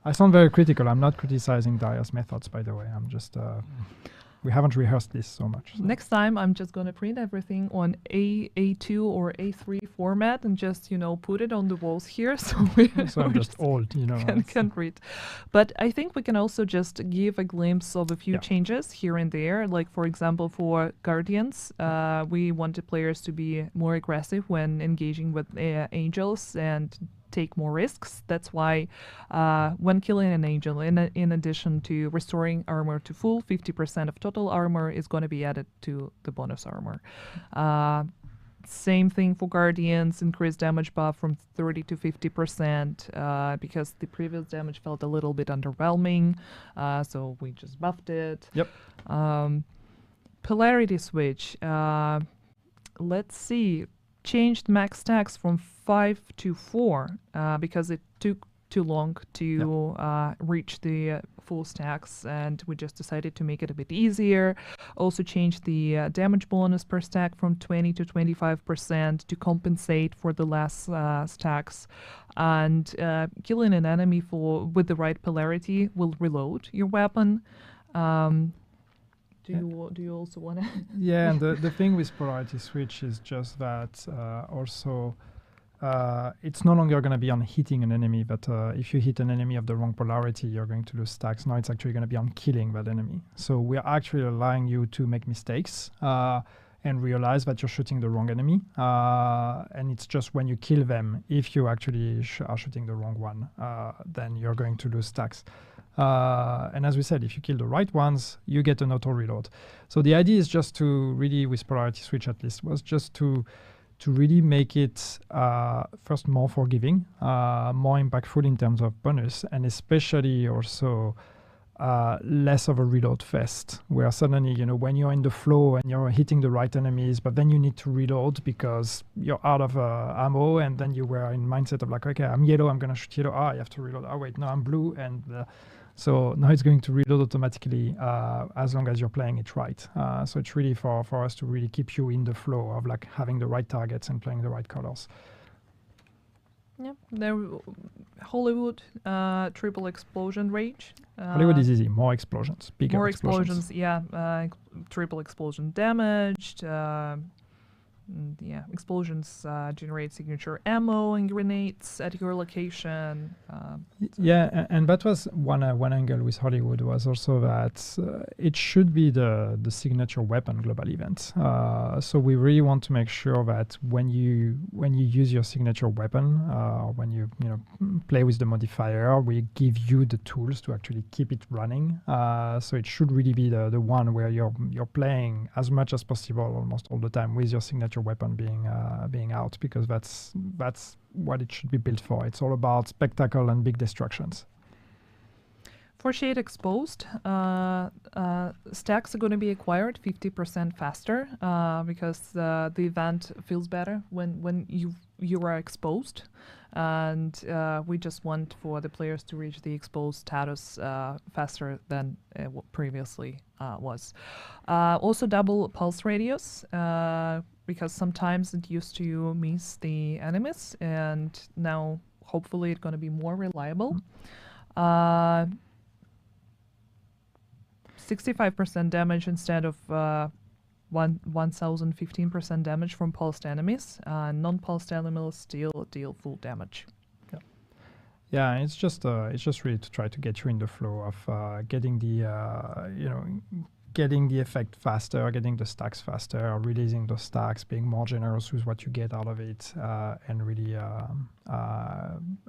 I sound very critical. I'm not criticizing Daria's methods, by the way. I'm just... we haven't rehearsed this so much. So. Next time, I'm just going to print everything on A2 or A3 format and just, put it on the walls here. So I'm just old, Can't read. But I think we can also just give a glimpse of a few changes here and there. Like, for example, for Guardians, we wanted players to be more aggressive when engaging with angels and take more risks. That's why when killing an angel, in addition to restoring armor to full, 50% of total armor is going to be added to the bonus armor. Same thing for Guardians, increased damage buff from 30 to 50% because the previous damage felt a little bit underwhelming, so we just buffed it. Yep. Polarity switch. Let's see. Changed max stacks from 5 to 4 because it took too long to reach the full stacks, and we just decided to make it a bit easier. Also changed the damage bonus per stack from 20 to 25% to compensate for the last stacks. And killing an enemy with the right polarity will reload your weapon. Do you also want to? Yeah, and the thing with polarity switch is just that also it's no longer going to be on hitting an enemy, but if you hit an enemy of the wrong polarity, you're going to lose stacks. Now it's actually going to be on killing that enemy. So we are actually allowing you to make mistakes and realize that you're shooting the wrong enemy. And it's just when you kill them, if you actually are shooting the wrong one, then you're going to lose stacks. And as we said, if you kill the right ones, you get an auto reload. So the idea is just to really, with polarity switch at least, was just to really make it first more forgiving, more impactful in terms of bonus, and especially also less of a reload fest, where suddenly, when you're in the flow and you're hitting the right enemies, but then you need to reload because you're out of ammo, and then you were in mindset of like, okay, I'm yellow, I'm going to shoot yellow. You have to reload. Oh, wait, no, I'm blue. And so now it's going to reload automatically as long as you're playing it right. So it's really for us to really keep you in the flow of like having the right targets and playing the right colors. Yeah, there, Hollywood, triple explosion range. Hollywood is easy, more explosions, bigger more explosions. Triple explosion damaged. Explosions generate signature ammo and grenades at your location. And that was one angle with Hollywood, was also that it should be the signature weapon global event. So we really want to make sure that when you use your signature weapon, or when you play with the modifier, we give you the tools to actually keep it running. So it should really be the one where you're playing as much as possible, almost all the time, with your signature weapon being out, because that's what it should be built for. It's all about spectacle and big destructions. For Shade Exposed, stacks are going to be acquired 50% faster because the event feels better when you are exposed, and we just want for the players to reach the exposed status faster than what previously was. Also double pulse radius, because sometimes it used to miss the enemies, and now hopefully it's going to be more reliable. 65% damage instead of 1015% damage from pulsed enemies. Non-pulsed enemies still deal full damage. Yeah, it's just really to try to get you in the flow of getting the getting the effect faster, getting the stacks faster, releasing those stacks, being more generous with what you get out of it, and really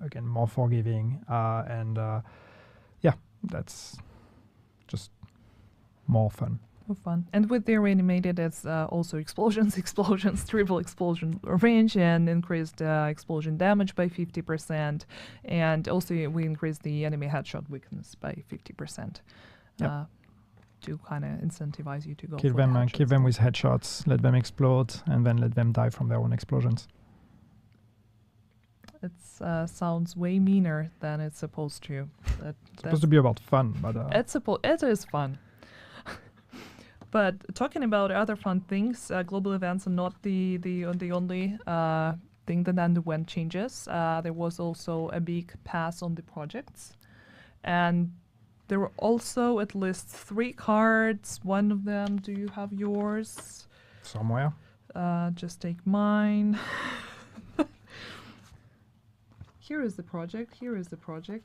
again more forgiving. Yeah, that's just more fun. More fun. And with the animated, it's also explosions, triple explosion range, and increased explosion damage by 50%. And also we increased the enemy headshot weakness by 50%. Yep. To kind of incentivize you to go kill for them, the kill them with headshots, let them explode, and then let them die from their own explosions. It sounds way meaner than it's supposed to. It's supposed to be about fun, but it is fun. But talking about other fun things, global events are not the only thing that underwent changes. There was also a big pass on the projects, and there were also at least 3 cards. One of them, do you have yours? Somewhere. Just take mine. Here is the project.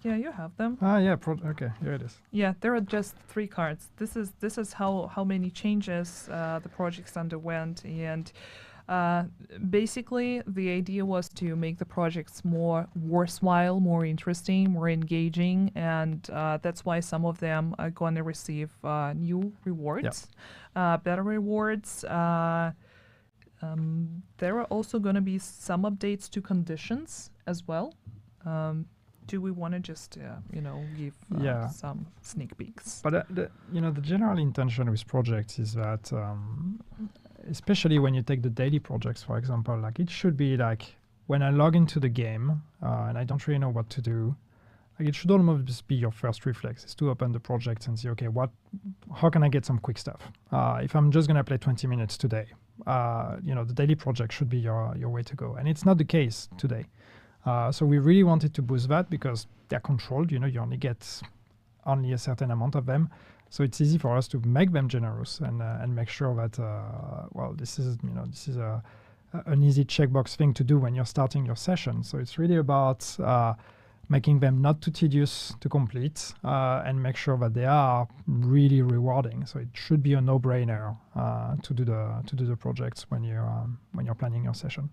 Yeah, you have them. Yeah. Okay, here it is. Yeah, there are just 3 cards. This is how many changes the projects underwent, and basically the idea was to make the projects more worthwhile, more interesting, more engaging, and that's why some of them are going to receive new rewards, better rewards. There are also going to be some updates to conditions as well. Do we want to just, give some sneak peeks? But the general intention with projects is that, especially when you take the daily projects, for example, like it should be like when I log into the game and I don't really know what to do, like it should almost be your first reflex is to open the project and see, okay, how can I get some quick stuff? If I'm just gonna play 20 minutes today, the daily project should be your way to go, and it's not the case today. So we really wanted to boost that because they're controlled. You only get only a certain amount of them, so it's easy for us to make them generous and make sure that this is an easy checkbox thing to do when you're starting your session. So it's really about making them not too tedious to complete and make sure that they are really rewarding. So it should be a no-brainer to do the projects when you're planning your session.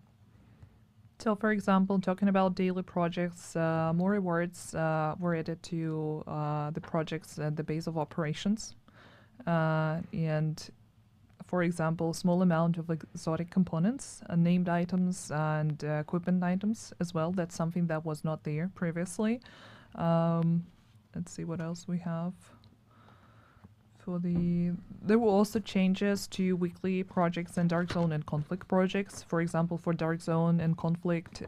So, for example, talking about daily projects, more rewards were added to the projects at the base of operations. And, for example, small amount of exotic components, named items, and equipment items as well. That's something that was not there previously. Let's see what else we have. There were also changes to weekly projects and Dark Zone and Conflict projects. For example, for Dark Zone and Conflict,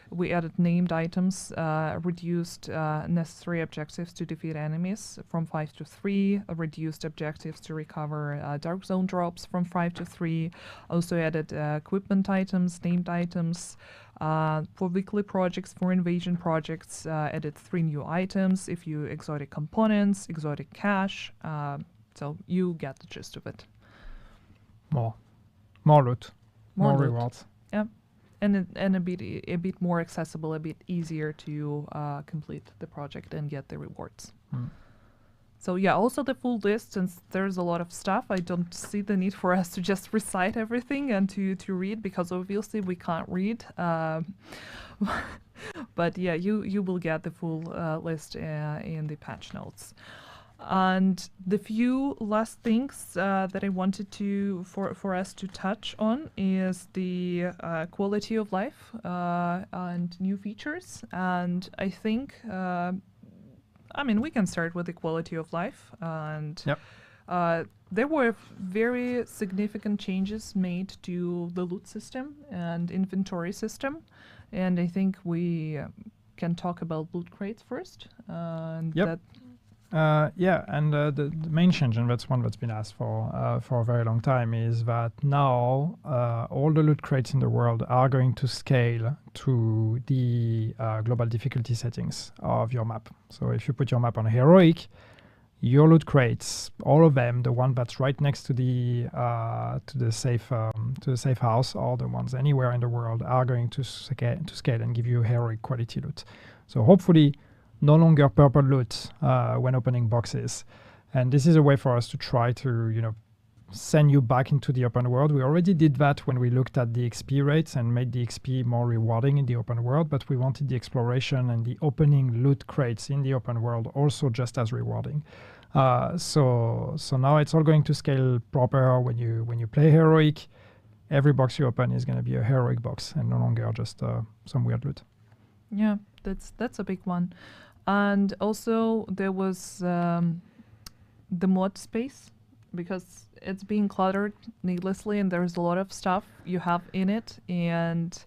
we added named items, reduced necessary objectives to defeat enemies from 5 to 3, reduced objectives to recover Dark Zone drops from 5 to 3, also added equipment items, named items. For weekly projects, for invasion projects, added 3 new items, a few exotic components, exotic cash, so you get the gist of it. More loot, more rewards. Yeah, and a bit more accessible, a bit easier to complete the project and get the rewards. So yeah, also the full list, since there's a lot of stuff, I don't see the need for us to just recite everything and to read, because obviously we can't read. But yeah, you will get the full list in the patch notes. And the few last things that I wanted for us to touch on is the quality of life and new features. And I think we can start with the quality of life. And there were very significant changes made to the loot system and inventory system. And I think we can talk about loot crates first. The main change, and that's one that's been asked for a very long time, is that now all the loot crates in the world are going to scale to the global difficulty settings of your map. So if you put your map on heroic, your loot crates, all of them, the one that's right next to the safe house, or the ones anywhere in the world, are going to scale and give you heroic quality loot. So hopefully, no longer purple loot when opening boxes, and this is a way for us to try to send you back into the open world. We already did that when we looked at the XP rates and made the XP more rewarding in the open world, but we wanted the exploration and the opening loot crates in the open world also just as rewarding. So now it's all going to scale proper. When you play heroic, every box you open is going to be a heroic box and no longer just some weird loot. Yeah, that's a big one. And also there was the mod space, because it's being cluttered needlessly and there's a lot of stuff you have in it, and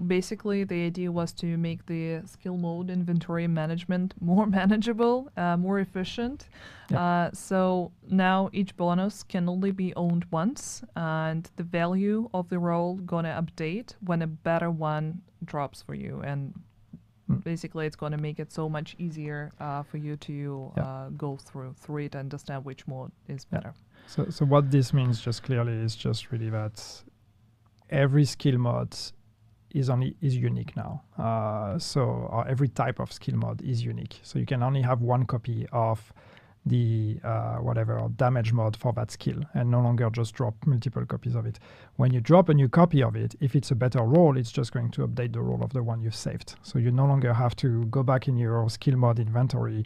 basically the idea was to make the skill mode inventory management more manageable, more efficient. Yep. So now each bonus can only be owned once, and the value of the role gonna update when a better one drops for you, and basically it's going to make it so much easier for you to go through it and understand which mode is better. So what this means just clearly is just really that every skill mod is unique now. So every type of skill mod is unique. So you can only have one copy of the damage mod for that skill, and no longer just drop multiple copies of it. When you drop a new copy of it, if it's a better roll, it's just going to update the roll of the one you've saved. So you no longer have to go back in your skill mod inventory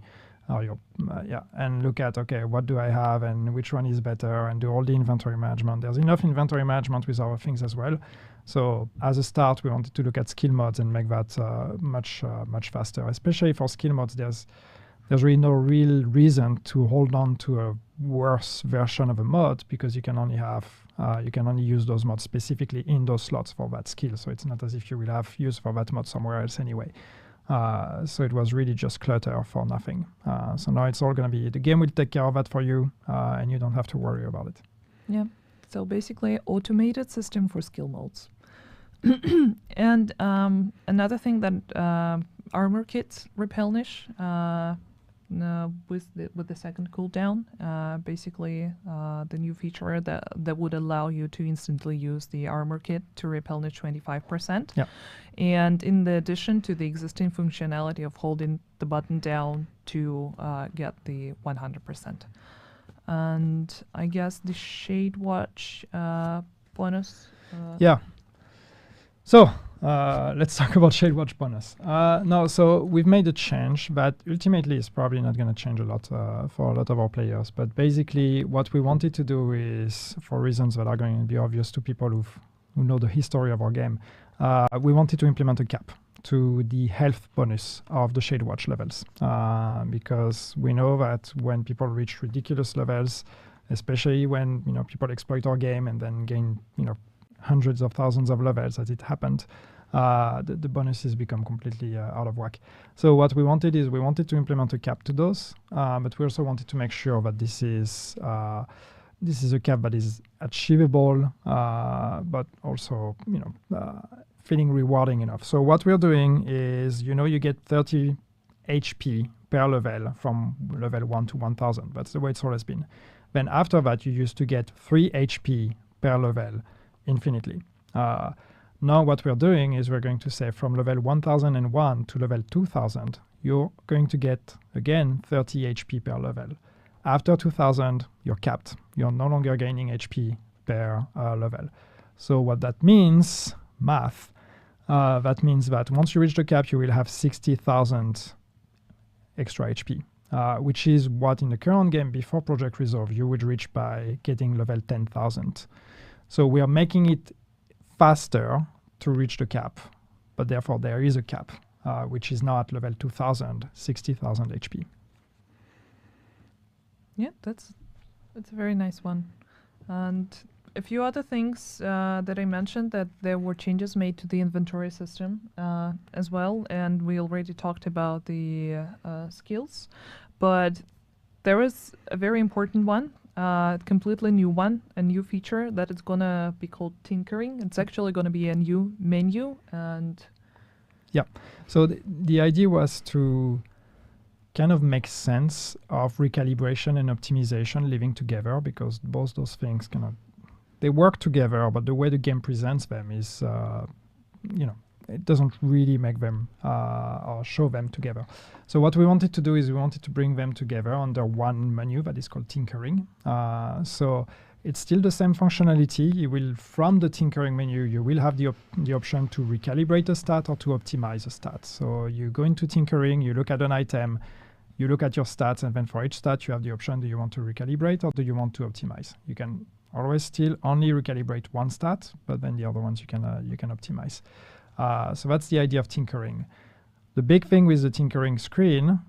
and look at, okay, what do I have and which one is better, and do all the inventory management. There's enough inventory management with other things as well. So as a start, we wanted to look at skill mods and make that much faster, especially for skill mods. There's really no real reason to hold on to a worse version of a mod, because you can only use those mods specifically in those slots for that skill. So it's not as if you will have use for that mod somewhere else anyway. So it was really just clutter for nothing. So now it's all going to be, the game will take care of that for you, and you don't have to worry about it. Yeah. So basically, automated system for skill modes. And another thing that armor kits replenish with the second cooldown, basically the new feature that would allow you to instantly use the armor kit to replenish 25%. Yeah. And in the addition to the existing functionality of holding the button down to get the 100%. And I guess the Shade Watch bonus. Yeah. So let's talk about Shade Watch bonus. So we've made a change that ultimately is probably not going to change a lot for a lot of our players. But basically, what we wanted to do is, for reasons that are going to be obvious to people who know the history of our game, we wanted to implement a cap to the health bonus of the Shade Watch levels, because we know that when people reach ridiculous levels, especially when people exploit our game and then gain hundreds of thousands of levels as it happened, the bonuses become completely out of whack. So what we wanted to implement a cap to those, but we also wanted to make sure that this is a cap that is achievable, but also feeling rewarding enough. So what we're doing is, you get 30 HP per level from level 1 to 1000. That's the way it's always been. Then after that, you used to get 3 HP per level infinitely. Now what we're doing is we're going to say from level 1001 to level 2000, you're going to get, again, 30 HP per level. After 2000, you're capped. You're no longer gaining HP per level. So what that means, math, that means that once you reach the cap, you will have 60,000 extra HP, which is what in the current game before Project Resolve you would reach by getting level 10,000. So we are making it faster to reach the cap, but therefore there is a cap, which is now at level 2000, 60,000 HP. Yeah, that's a very nice one. And a few other things that I mentioned, that there were changes made to the inventory system as well, and we already talked about the skills, but there is a very important one, completely new one, a new feature that is going to be called tinkering. It's actually going to be a new menu. And yeah, so the idea was to kind of makes sense of recalibration and optimization living together, because both those things they work together, but the way the game presents them is, it doesn't really make them or show them together. So what we wanted to do is we wanted to bring them together under one menu that is called tinkering. So it's still the same functionality. You will, from the tinkering menu, you will have the option to recalibrate a stat or to optimize a stat. So you go into tinkering, you look at an item, you look at your stats, and then for each stat you have the option: do you want to recalibrate or do you want to optimize? You can always still only recalibrate one stat, but then the other ones you can optimize. So that's the idea of tinkering. The big thing with the tinkering screen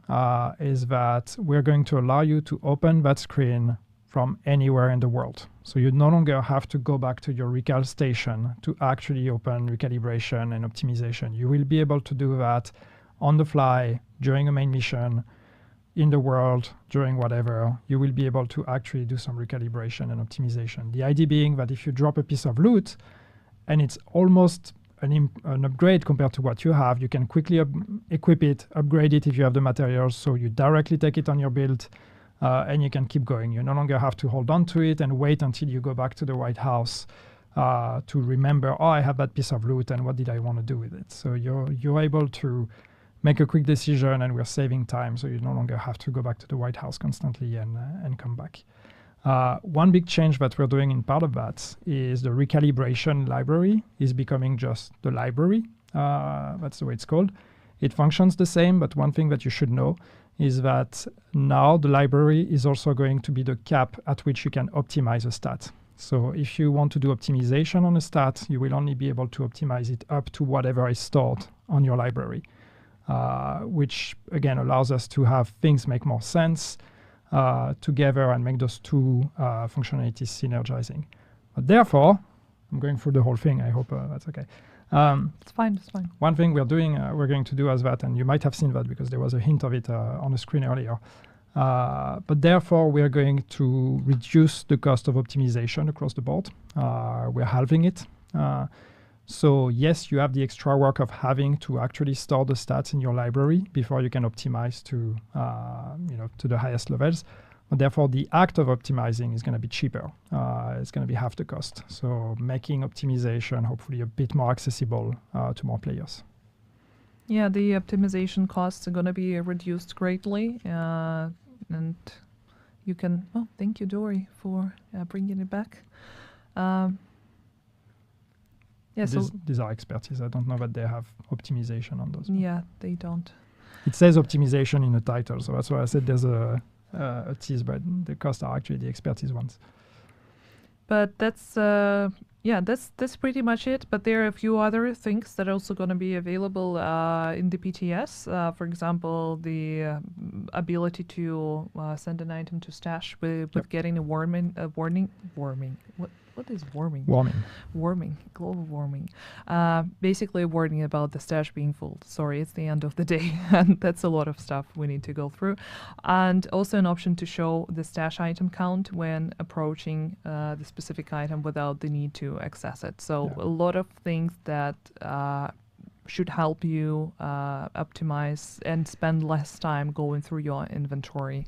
is that we're going to allow you to open that screen from anywhere in the world. So you no longer have to go back to your recal station to actually open recalibration and optimization. You will be able to do that on the fly during a main mission, in the world, during whatever. You will be able to actually do some recalibration and optimization. The idea being that if you drop a piece of loot and it's almost an upgrade compared to what you have, you can quickly equip it, upgrade it if you have the materials, so you directly take it on your build, and you can keep going. You no longer have to hold on to it and wait until you go back to the White House to remember, I have that piece of loot and what did I want to do with it? So you're able to make a quick decision, and we're saving time, so you no longer have to go back to the White House constantly and come back. One big change that we're doing in part of that is the recalibration library is becoming just the library. That's the way it's called. It functions the same, but one thing that you should know is that now the library is also going to be the cap at which you can optimize a stat. So if you want to do optimization on a stat, you will only be able to optimize it up to whatever is stored on your library, which again allows us to have things make more sense together and make those two functionalities synergizing. But therefore, I'm going through the whole thing. I hope that's okay. It's fine. One thing we're going to do as that, and you might have seen that because there was a hint of it on the screen earlier. But therefore, we're going to reduce the cost of optimization across the board. We're halving it. So yes, you have the extra work of having to actually store the stats in your library before you can optimize to the highest levels. But therefore, the act of optimizing is going to be cheaper. It's going to be half the cost. So making optimization hopefully a bit more accessible to more players. Yeah, the optimization costs are going to be reduced greatly, and you can. Oh, thank you, Dory, for bringing it back. These are expertise. I don't know that they have optimization on those. Yeah, they don't. It says optimization in the title, so that's why I said there's a tease, but the costs are actually the expertise ones. But that's pretty much it. But there are a few other things that are also going to be available in the PTS. For example, the ability to send an item to stash with getting a warning. What is warming? Warming. Global warming. Basically a warning about the stash being full. Sorry, it's the end of the day. And that's a lot of stuff we need to go through. And also an option to show the stash item count when approaching the specific item without the need to access it. So a lot of things that should help you optimize and spend less time going through your inventory.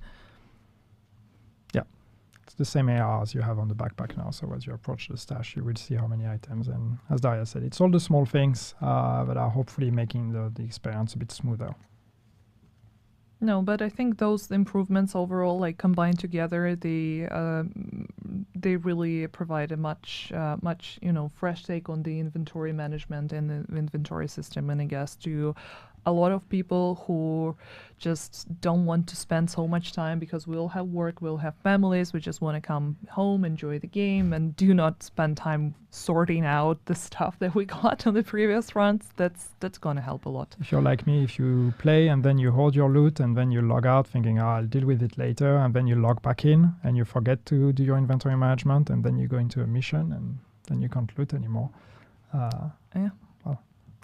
It's the same AR as you have on the backpack now. So as you approach the stash, you will see how many items. And as Daria said, it's all the small things that are hopefully making the experience a bit smoother. No, but I think those improvements overall, like combined together, they really provide a much fresh take on the inventory management and the inventory system. And I guess to a lot of people who just don't want to spend so much time, because we all have work, we'll have families, we just want to come home, enjoy the game, and do not spend time sorting out the stuff that we got on the previous runs. That's going to help a lot. If you're like me, if you play and then you hold your loot and then you log out thinking, I'll deal with it later, and then you log back in and you forget to do your inventory management, and then you go into a mission and then you can't loot anymore.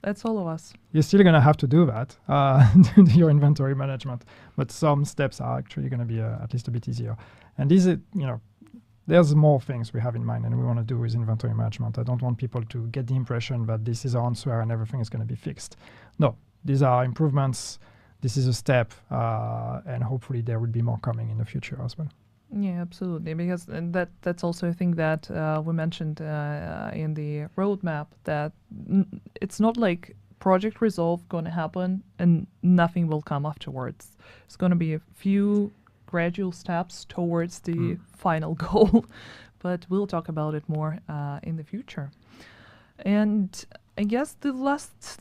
That's all of us. You're still going to have to do that, do your inventory management, but some steps are actually going to be at least a bit easier. And these, there's more things we have in mind and we want to do with inventory management. I don't want people to get the impression that this is our answer and everything is going to be fixed. No, these are improvements. this is a step, and hopefully there will be more coming in the future as well. Yeah, absolutely. Because that's also a thing that we mentioned in the roadmap, that it's not like Project Resolve going to happen and nothing will come afterwards. It's going to be a few gradual steps towards the final goal, but we'll talk about it more in the future. And I guess the last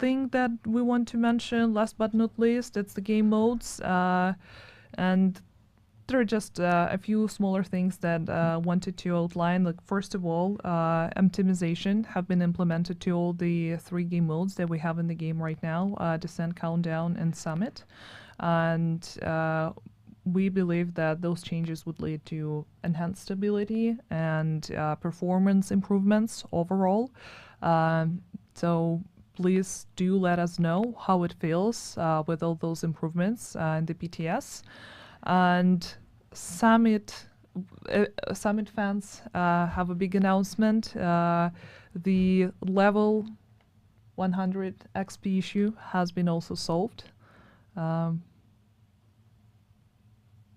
thing that we want to mention, last but not least, it's the game modes. And there are just a few smaller things that wanted to outline. Like, first of all, optimization have been implemented to all the 3 game modes that we have in the game right now, Descent, Countdown, and Summit. And we believe that those changes would lead to enhanced stability and performance improvements overall. So please do let us know how it feels with all those improvements in the PTS. And Summit fans have a big announcement. The level 100 XP issue has been also solved.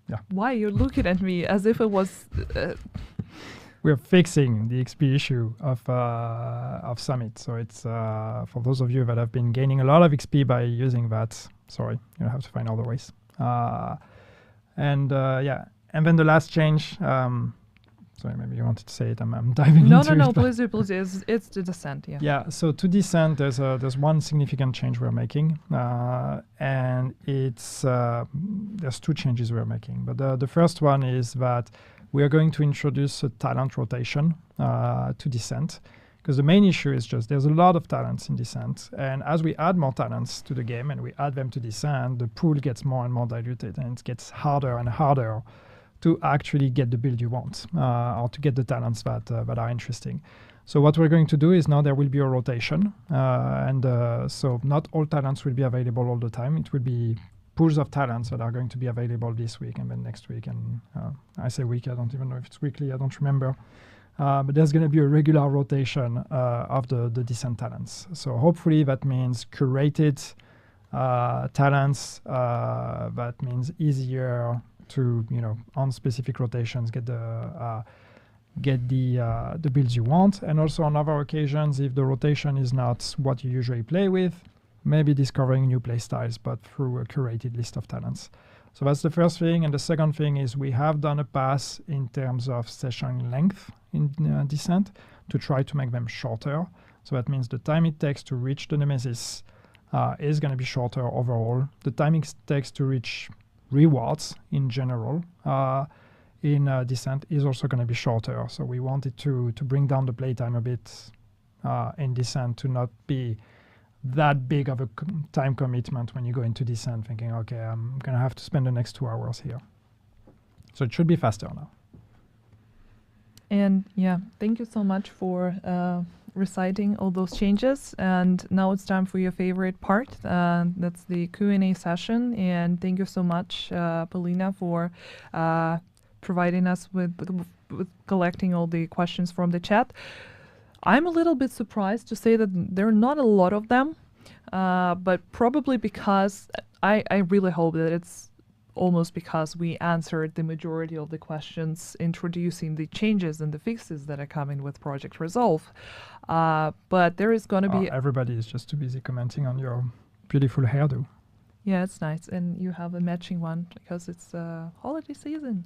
Yeah. Why you're looking at me as if it was? We're fixing the XP issue of Summit. So it's for those of you that have been gaining a lot of XP by using that. Sorry, you have to find other ways. And then the last change. Sorry, maybe you wanted to say it. I'm diving into it. No, please do. It's the Descent. Yeah. Yeah. So to Descent, there's one significant change we're making, and it's there's 2 changes we're making. But the first one is that we are going to introduce a talent rotation to Descent, because the main issue is just there's a lot of talents in Descent, and as we add more talents to the game and we add them to Descent, the pool gets more and more diluted, and it gets harder and harder to actually get the build you want, or to get the talents that are interesting. So what we're going to do is now there will be a rotation, and so not all talents will be available all the time. It will be pools of talents that are going to be available this week and then next week. And I say week, I don't even know if it's weekly, I don't remember. But there's going to be a regular rotation of the Descent talents. So hopefully that means curated talents. That means easier to, on specific rotations, get the builds you want. And also on other occasions, if the rotation is not what you usually play with, maybe discovering new play styles, but through a curated list of talents. So that's the first thing. And the second thing is we have done a pass in terms of session length in Descent to try to make them shorter. So that means the time it takes to reach the Nemesis is going to be shorter overall. The time it takes to reach rewards in general in Descent is also going to be shorter. So we wanted to bring down the playtime a bit in Descent to not be that big of a time commitment when you go into Descent thinking, okay, I'm going to have to spend the next 2 hours here. So it should be faster now. And yeah, thank you so much for reciting all those changes. And now it's time for your favorite part. That's the Q&A session. And thank you so much, Polina, for providing us with collecting all the questions from the chat. I'm a little bit surprised to say that there are not a lot of them, but probably because I really hope that it's almost because we answered the majority of the questions introducing the changes and the fixes that are coming with Project Resolve. But there is going to be... Everybody is just too busy commenting on your beautiful hairdo. Yeah, it's nice. And you have a matching one because it's holiday season.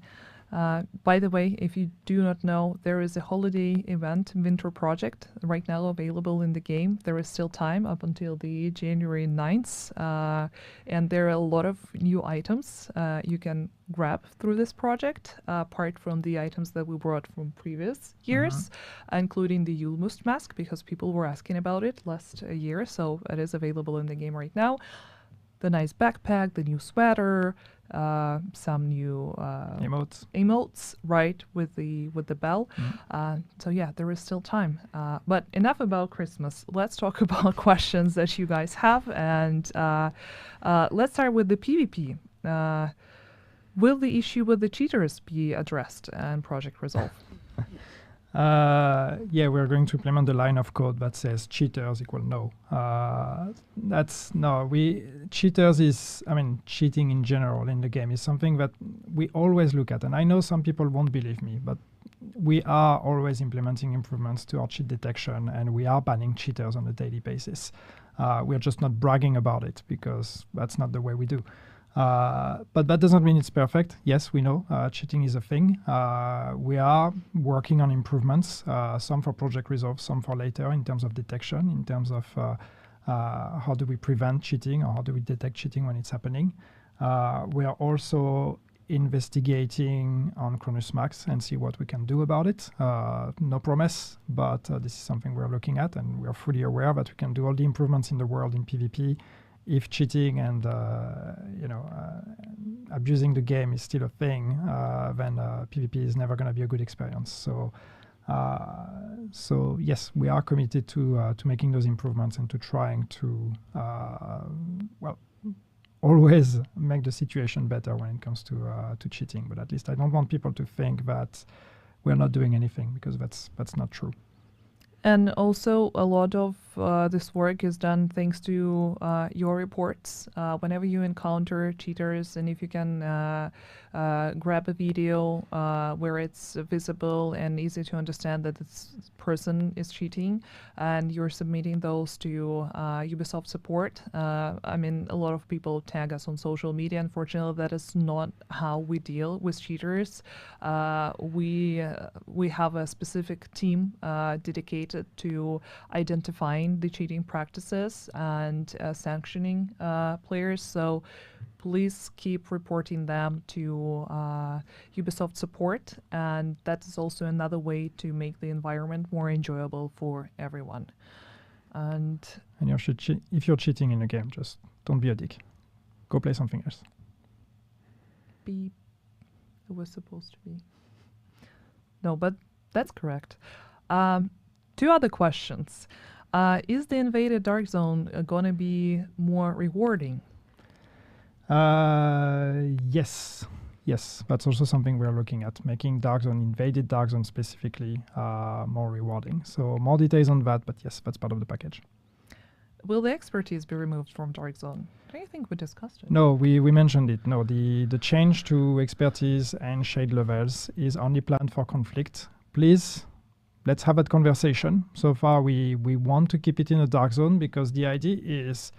By the way, if you do not know, there is a holiday event, Winter Project, right now available in the game. There is still time up until the January 9th, and there are a lot of new items you can grab through this project, apart from the items that we brought from previous years, including the Yulmust mask, because people were asking about it last year, so it is available in the game right now. The nice backpack, the new sweater, some new emotes, right, with the bell. So yeah, there is still time. But enough about Christmas. Let's talk about questions that you guys have, and let's start with the PvP. Will the issue with the cheaters be addressed in Project Resolve? Yeah, we're going to implement the line of code that says cheaters equal no. Cheaters is, I mean, cheating in general in the game is something that we always look at. And I know some people won't believe me, but we are always implementing improvements to our cheat detection, and we are banning cheaters on a daily basis. We're just not bragging about it because that's not the way we do. But that doesn't mean it's perfect. Yes, we know cheating is a thing. We are working on improvements, some for Project Resolve, some for later in terms of detection, in terms of how do we prevent cheating or how do we detect cheating when it's happening. We are also investigating on Cronus Max and see what we can do about it. No promise, but this is something we're looking at, and we're fully aware that we can do all the improvements in the world in PvP. If cheating and abusing the game is still a thing, then PvP is never going to be a good experience. So yes, we are committed to making those improvements and to trying to always make the situation better when it comes to cheating. But at least I don't want people to think that we're not doing anything, because that's not true. And also, a lot of this work is done thanks to your reports. Whenever you encounter cheaters, and if you can grab a video where it's visible and easy to understand that this person is cheating, and you're submitting those to Ubisoft support. I mean, a lot of people tag us on social media. Unfortunately, that is not how we deal with cheaters. We have a specific team dedicated to identifying the cheating practices and sanctioning players. So please keep reporting them to Ubisoft support, and that is also another way to make the environment more enjoyable for everyone. And if you're cheating in a game, just don't be a dick. Go play something else. Beep. It was supposed to be. No, but that's correct. Two other questions. Is the invaded Dark Zone going to be more rewarding? Yes, that's also something we're looking at, making invaded Dark Zone specifically more rewarding. So more details on that, but yes, that's part of the package. Will the expertise be removed from Dark Zone? I don't think we discussed it. No, we mentioned it. No, the change to expertise and shade levels is only planned for conflict. Please, let's have that conversation. So far, we want to keep it in a Dark Zone because the idea is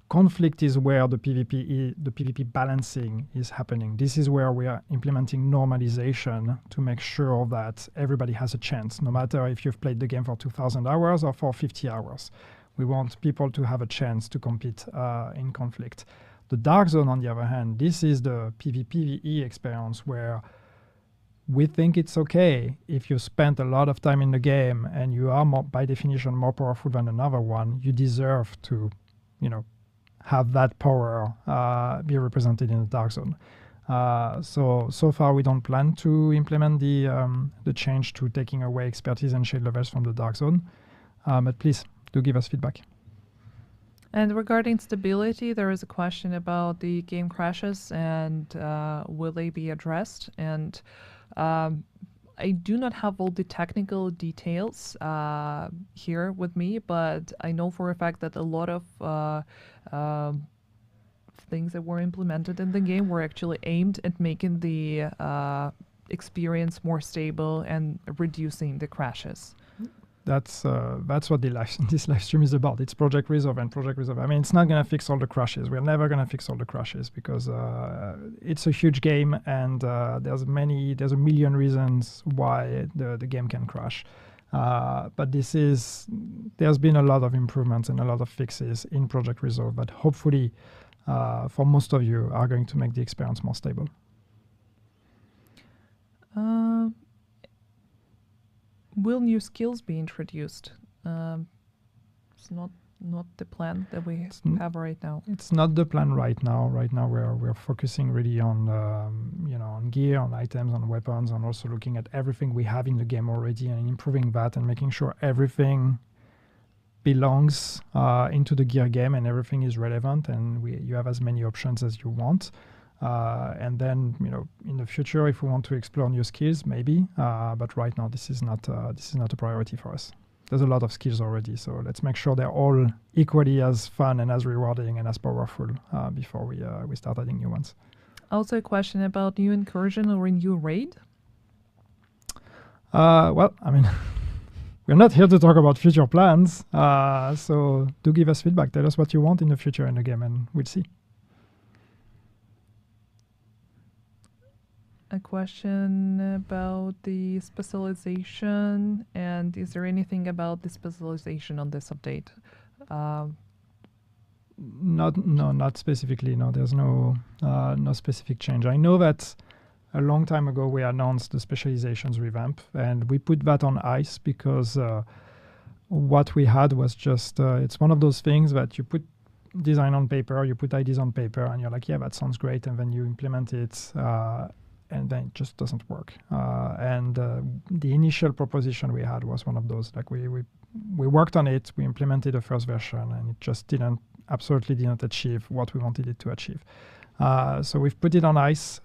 conflict is where the PvP balancing is happening. This is where we are implementing normalization to make sure that everybody has a chance, no matter if you've played the game for 2,000 hours or for 50 hours. We want people to have a chance to compete in conflict. The Dark Zone, on the other hand, this is the PvPvE experience where we think it's okay if you spent a lot of time in the game and you are by definition more powerful than another one, you deserve to, have that power be represented in the Dark Zone. So far we don't plan to implement the change to taking away expertise and shade levels from the Dark Zone, but please do give us feedback. And regarding stability, there is a question about the game crashes and will they be addressed? And I do not have all the technical details here with me, but I know for a fact that a lot of things that were implemented in the game were actually aimed at making the experience more stable and reducing the crashes. That's what this live stream is about. It's Project Resolve and Project Resolve. I mean, it's not going to fix all the crashes. We're never going to fix all the crashes because it's a huge game, and there's a million reasons why the game can crash. But there's been a lot of improvements and a lot of fixes in Project Resolve that hopefully, for most of you, are going to make the experience more stable. Will new skills be introduced? It's not the plan that we have right now. It's not the plan right now. Right now we're focusing really on on gear, on items, on weapons, and also looking at everything we have in the game already and improving that and making sure everything belongs into the gear game and everything is relevant and you have as many options as you want. And then, in the future, if we want to explore new skills, maybe. But right now, this is not a priority for us. There's a lot of skills already, so let's make sure they're all equally as fun and as rewarding and as powerful before we start adding new ones. Also a question about new incursion or a new raid. Well, we're not here to talk about future plans, so do give us feedback. Tell us what you want in the future in the game, and we'll see. A question about the specialization, and is there anything about the specialization on this update? Not specifically. No, there's no specific change. I know that a long time ago we announced the specializations revamp, and we put that on ice because what we had was just it's one of those things that you put design on paper, you put ideas on paper, and you're like, yeah, that sounds great, and then you implement it. And then it just doesn't work. And the initial proposition we had was one of those. Like we worked on it, we implemented the first version, and it just absolutely didn't achieve what we wanted it to achieve. So we've put it on ice.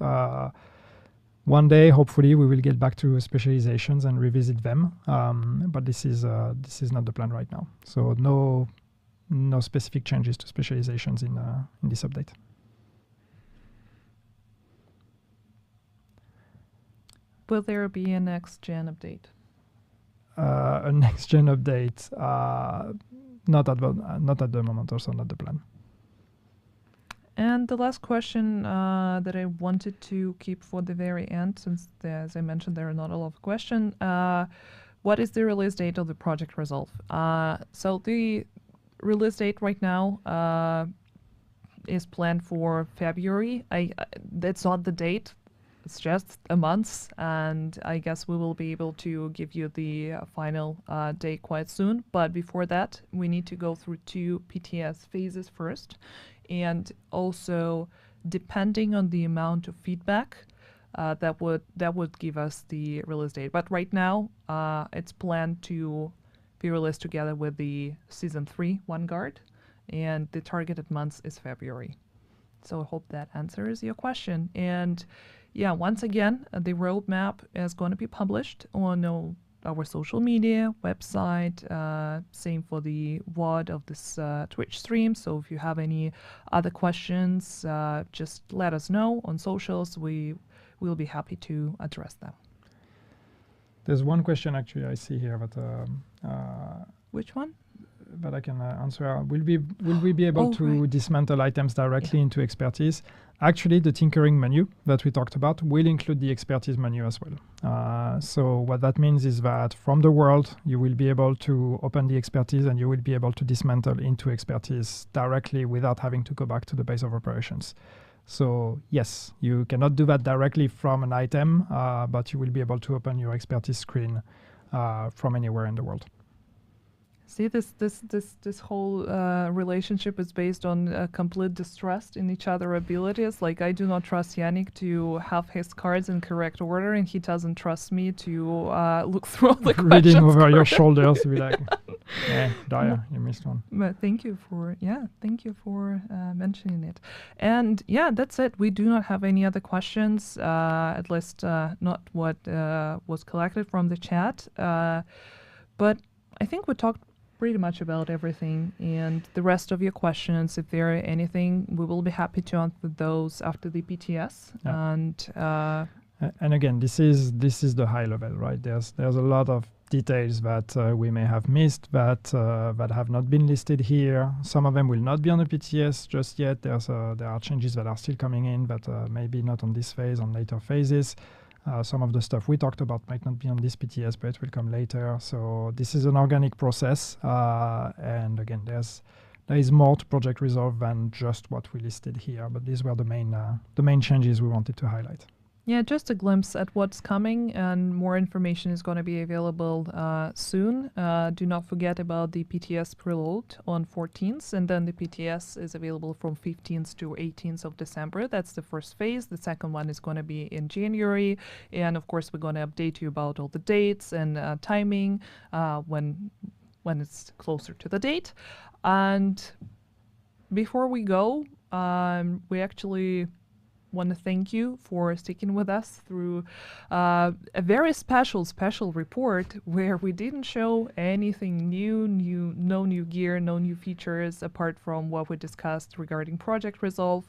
One day, hopefully, we will get back to specializations and revisit them. But this is not the plan right now. So no specific changes to specializations in this update. Will there be a next-gen update? A next-gen update, not at the moment, also not the plan. And the last question that I wanted to keep for the very end, since, as I mentioned, there are not a lot of questions. What is the release date of the Project Resolve? So the release date right now is planned for February. That's not the date. It's just a month, and I guess we will be able to give you the final date quite soon. But before that, we need to go through 2 PTS phases first. And also, depending on the amount of feedback, that would give us the release date. But right now, it's planned to be released together with the Season 3 Vanguard, and the targeted month is February. So I hope that answers your question. And yeah, once again, the roadmap is going to be published on our social media, website, same for the VOD of this Twitch stream. So if you have any other questions, just let us know on socials. We will be happy to address them. There's one question actually I see here, but which one? That I can answer. Will we be able to dismantle items directly into expertise? Actually, the tinkering menu that we talked about will include the expertise menu as well. So what that means is that from the world, you will be able to open the expertise and you will be able to dismantle into expertise directly without having to go back to the base of operations. So yes, you cannot do that directly from an item, but you will be able to open your expertise screen from anywhere in the world. See, this whole relationship is based on complete distrust in each other's abilities. Like, I do not trust Yannick to have his cards in correct order, and he doesn't trust me to look through all the questions. Reading over your shoulders to be like, Daya, you missed one. But thank you for mentioning it. And yeah, that's it. We do not have any other questions, at least not what was collected from the chat. But I think we talked pretty much about everything, and the rest of your questions, if there are anything, we will be happy to answer those after the PTS. Yeah. And again, this is the high level, right? There's a lot of details that we may have missed that have not been listed here. Some of them will not be on the PTS just yet. There are changes that are still coming in, but maybe not on this phase, on later phases. Some of the stuff we talked about might not be on this PTS, but it will come later. So this is an organic process. And again, there is more to Project Resolve than just what we listed here. But these were the main changes we wanted to highlight. Yeah, just a glimpse at what's coming, and more information is going to be available soon. Do not forget about the PTS preload on 14th, and then the PTS is available from 15th to 18th of December. That's the first phase. The second one is going to be in January, and of course, we're going to update you about all the dates and timing when it's closer to the date. And before we go, we actually want to thank you for sticking with us through a very special report where we didn't show anything new, no new gear, no new features apart from what we discussed regarding Project Resolve.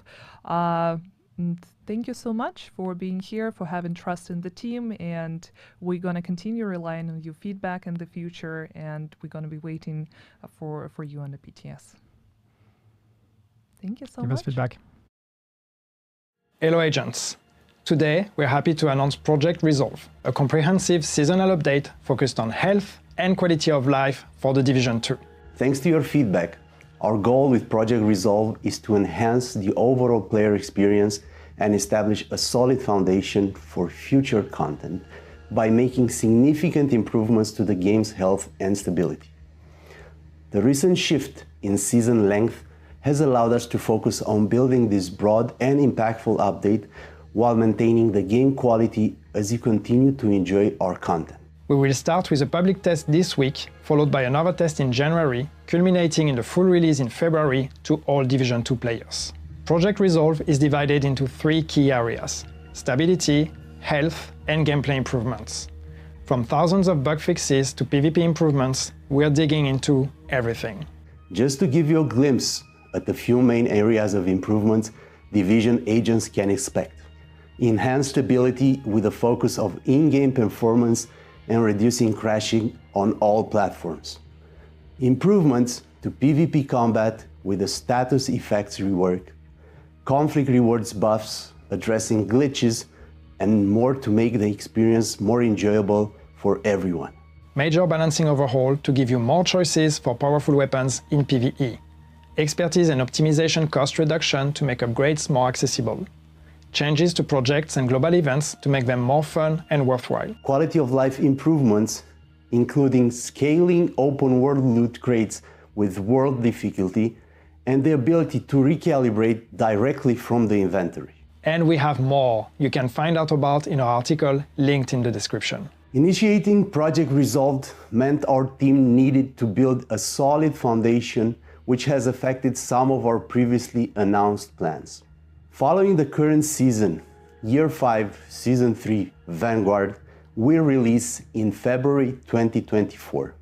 Thank you so much for being here, for having trust in the team, and we're going to continue relying on your feedback in the future, and we're going to be waiting for you on the PTS. Thank you so much. Give us feedback. Hello agents. Today we're happy to announce Project Resolve, a comprehensive seasonal update focused on health and quality of life for the Division 2. Thanks to your feedback, our goal with Project Resolve is to enhance the overall player experience and establish a solid foundation for future content by making significant improvements to the game's health and stability. The recent shift in season length has allowed us to focus on building this broad and impactful update while maintaining the game quality as you continue to enjoy our content. We will start with a public test this week, followed by another test in January, culminating in the full release in February to all Division 2 players. Project Resolve is divided into 3 key areas: stability, health, and gameplay improvements. From thousands of bug fixes to PvP improvements, we are digging into everything. Just to give you a glimpse at the few main areas of improvements Division agents can expect: enhanced stability with a focus of in-game performance and reducing crashing on all platforms. Improvements to PvP combat with a status effects rework, conflict rewards buffs addressing glitches, and more to make the experience more enjoyable for everyone. Major balancing overhaul to give you more choices for powerful weapons in PvE. Expertise and optimization cost reduction to make upgrades more accessible. Changes to projects and global events to make them more fun and worthwhile. Quality of life improvements, including scaling open world loot crates with world difficulty and the ability to recalibrate directly from the inventory. And we have more you can find out about in our article linked in the description. Initiating Project Resolve meant our team needed to build a solid foundation, which has affected some of our previously announced plans. Following the current season, Year 5, Season 3, Vanguard, will release in February 2024,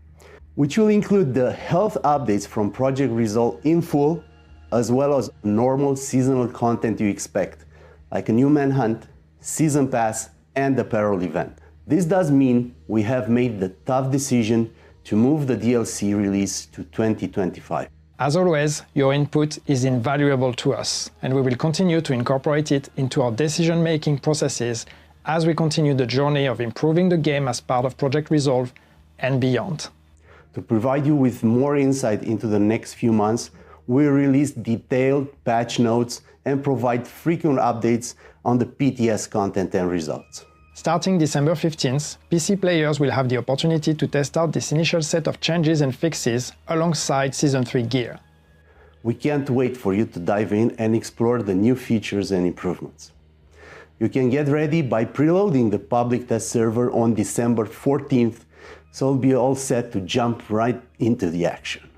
which will include the health updates from Project Resolve in full, as well as normal seasonal content you expect, like a new manhunt, season pass, and apparel event. This does mean we have made the tough decision to move the DLC release to 2025. As always, your input is invaluable to us, and we will continue to incorporate it into our decision-making processes as we continue the journey of improving the game as part of Project Resolve and beyond. To provide you with more insight into the next few months, we'll release detailed patch notes and provide frequent updates on the PTS content and results. Starting December 15th, PC players will have the opportunity to test out this initial set of changes and fixes alongside Season 3 gear. We can't wait for you to dive in and explore the new features and improvements. You can get ready by preloading the public test server on December 14th, so it'll be all set to jump right into the action.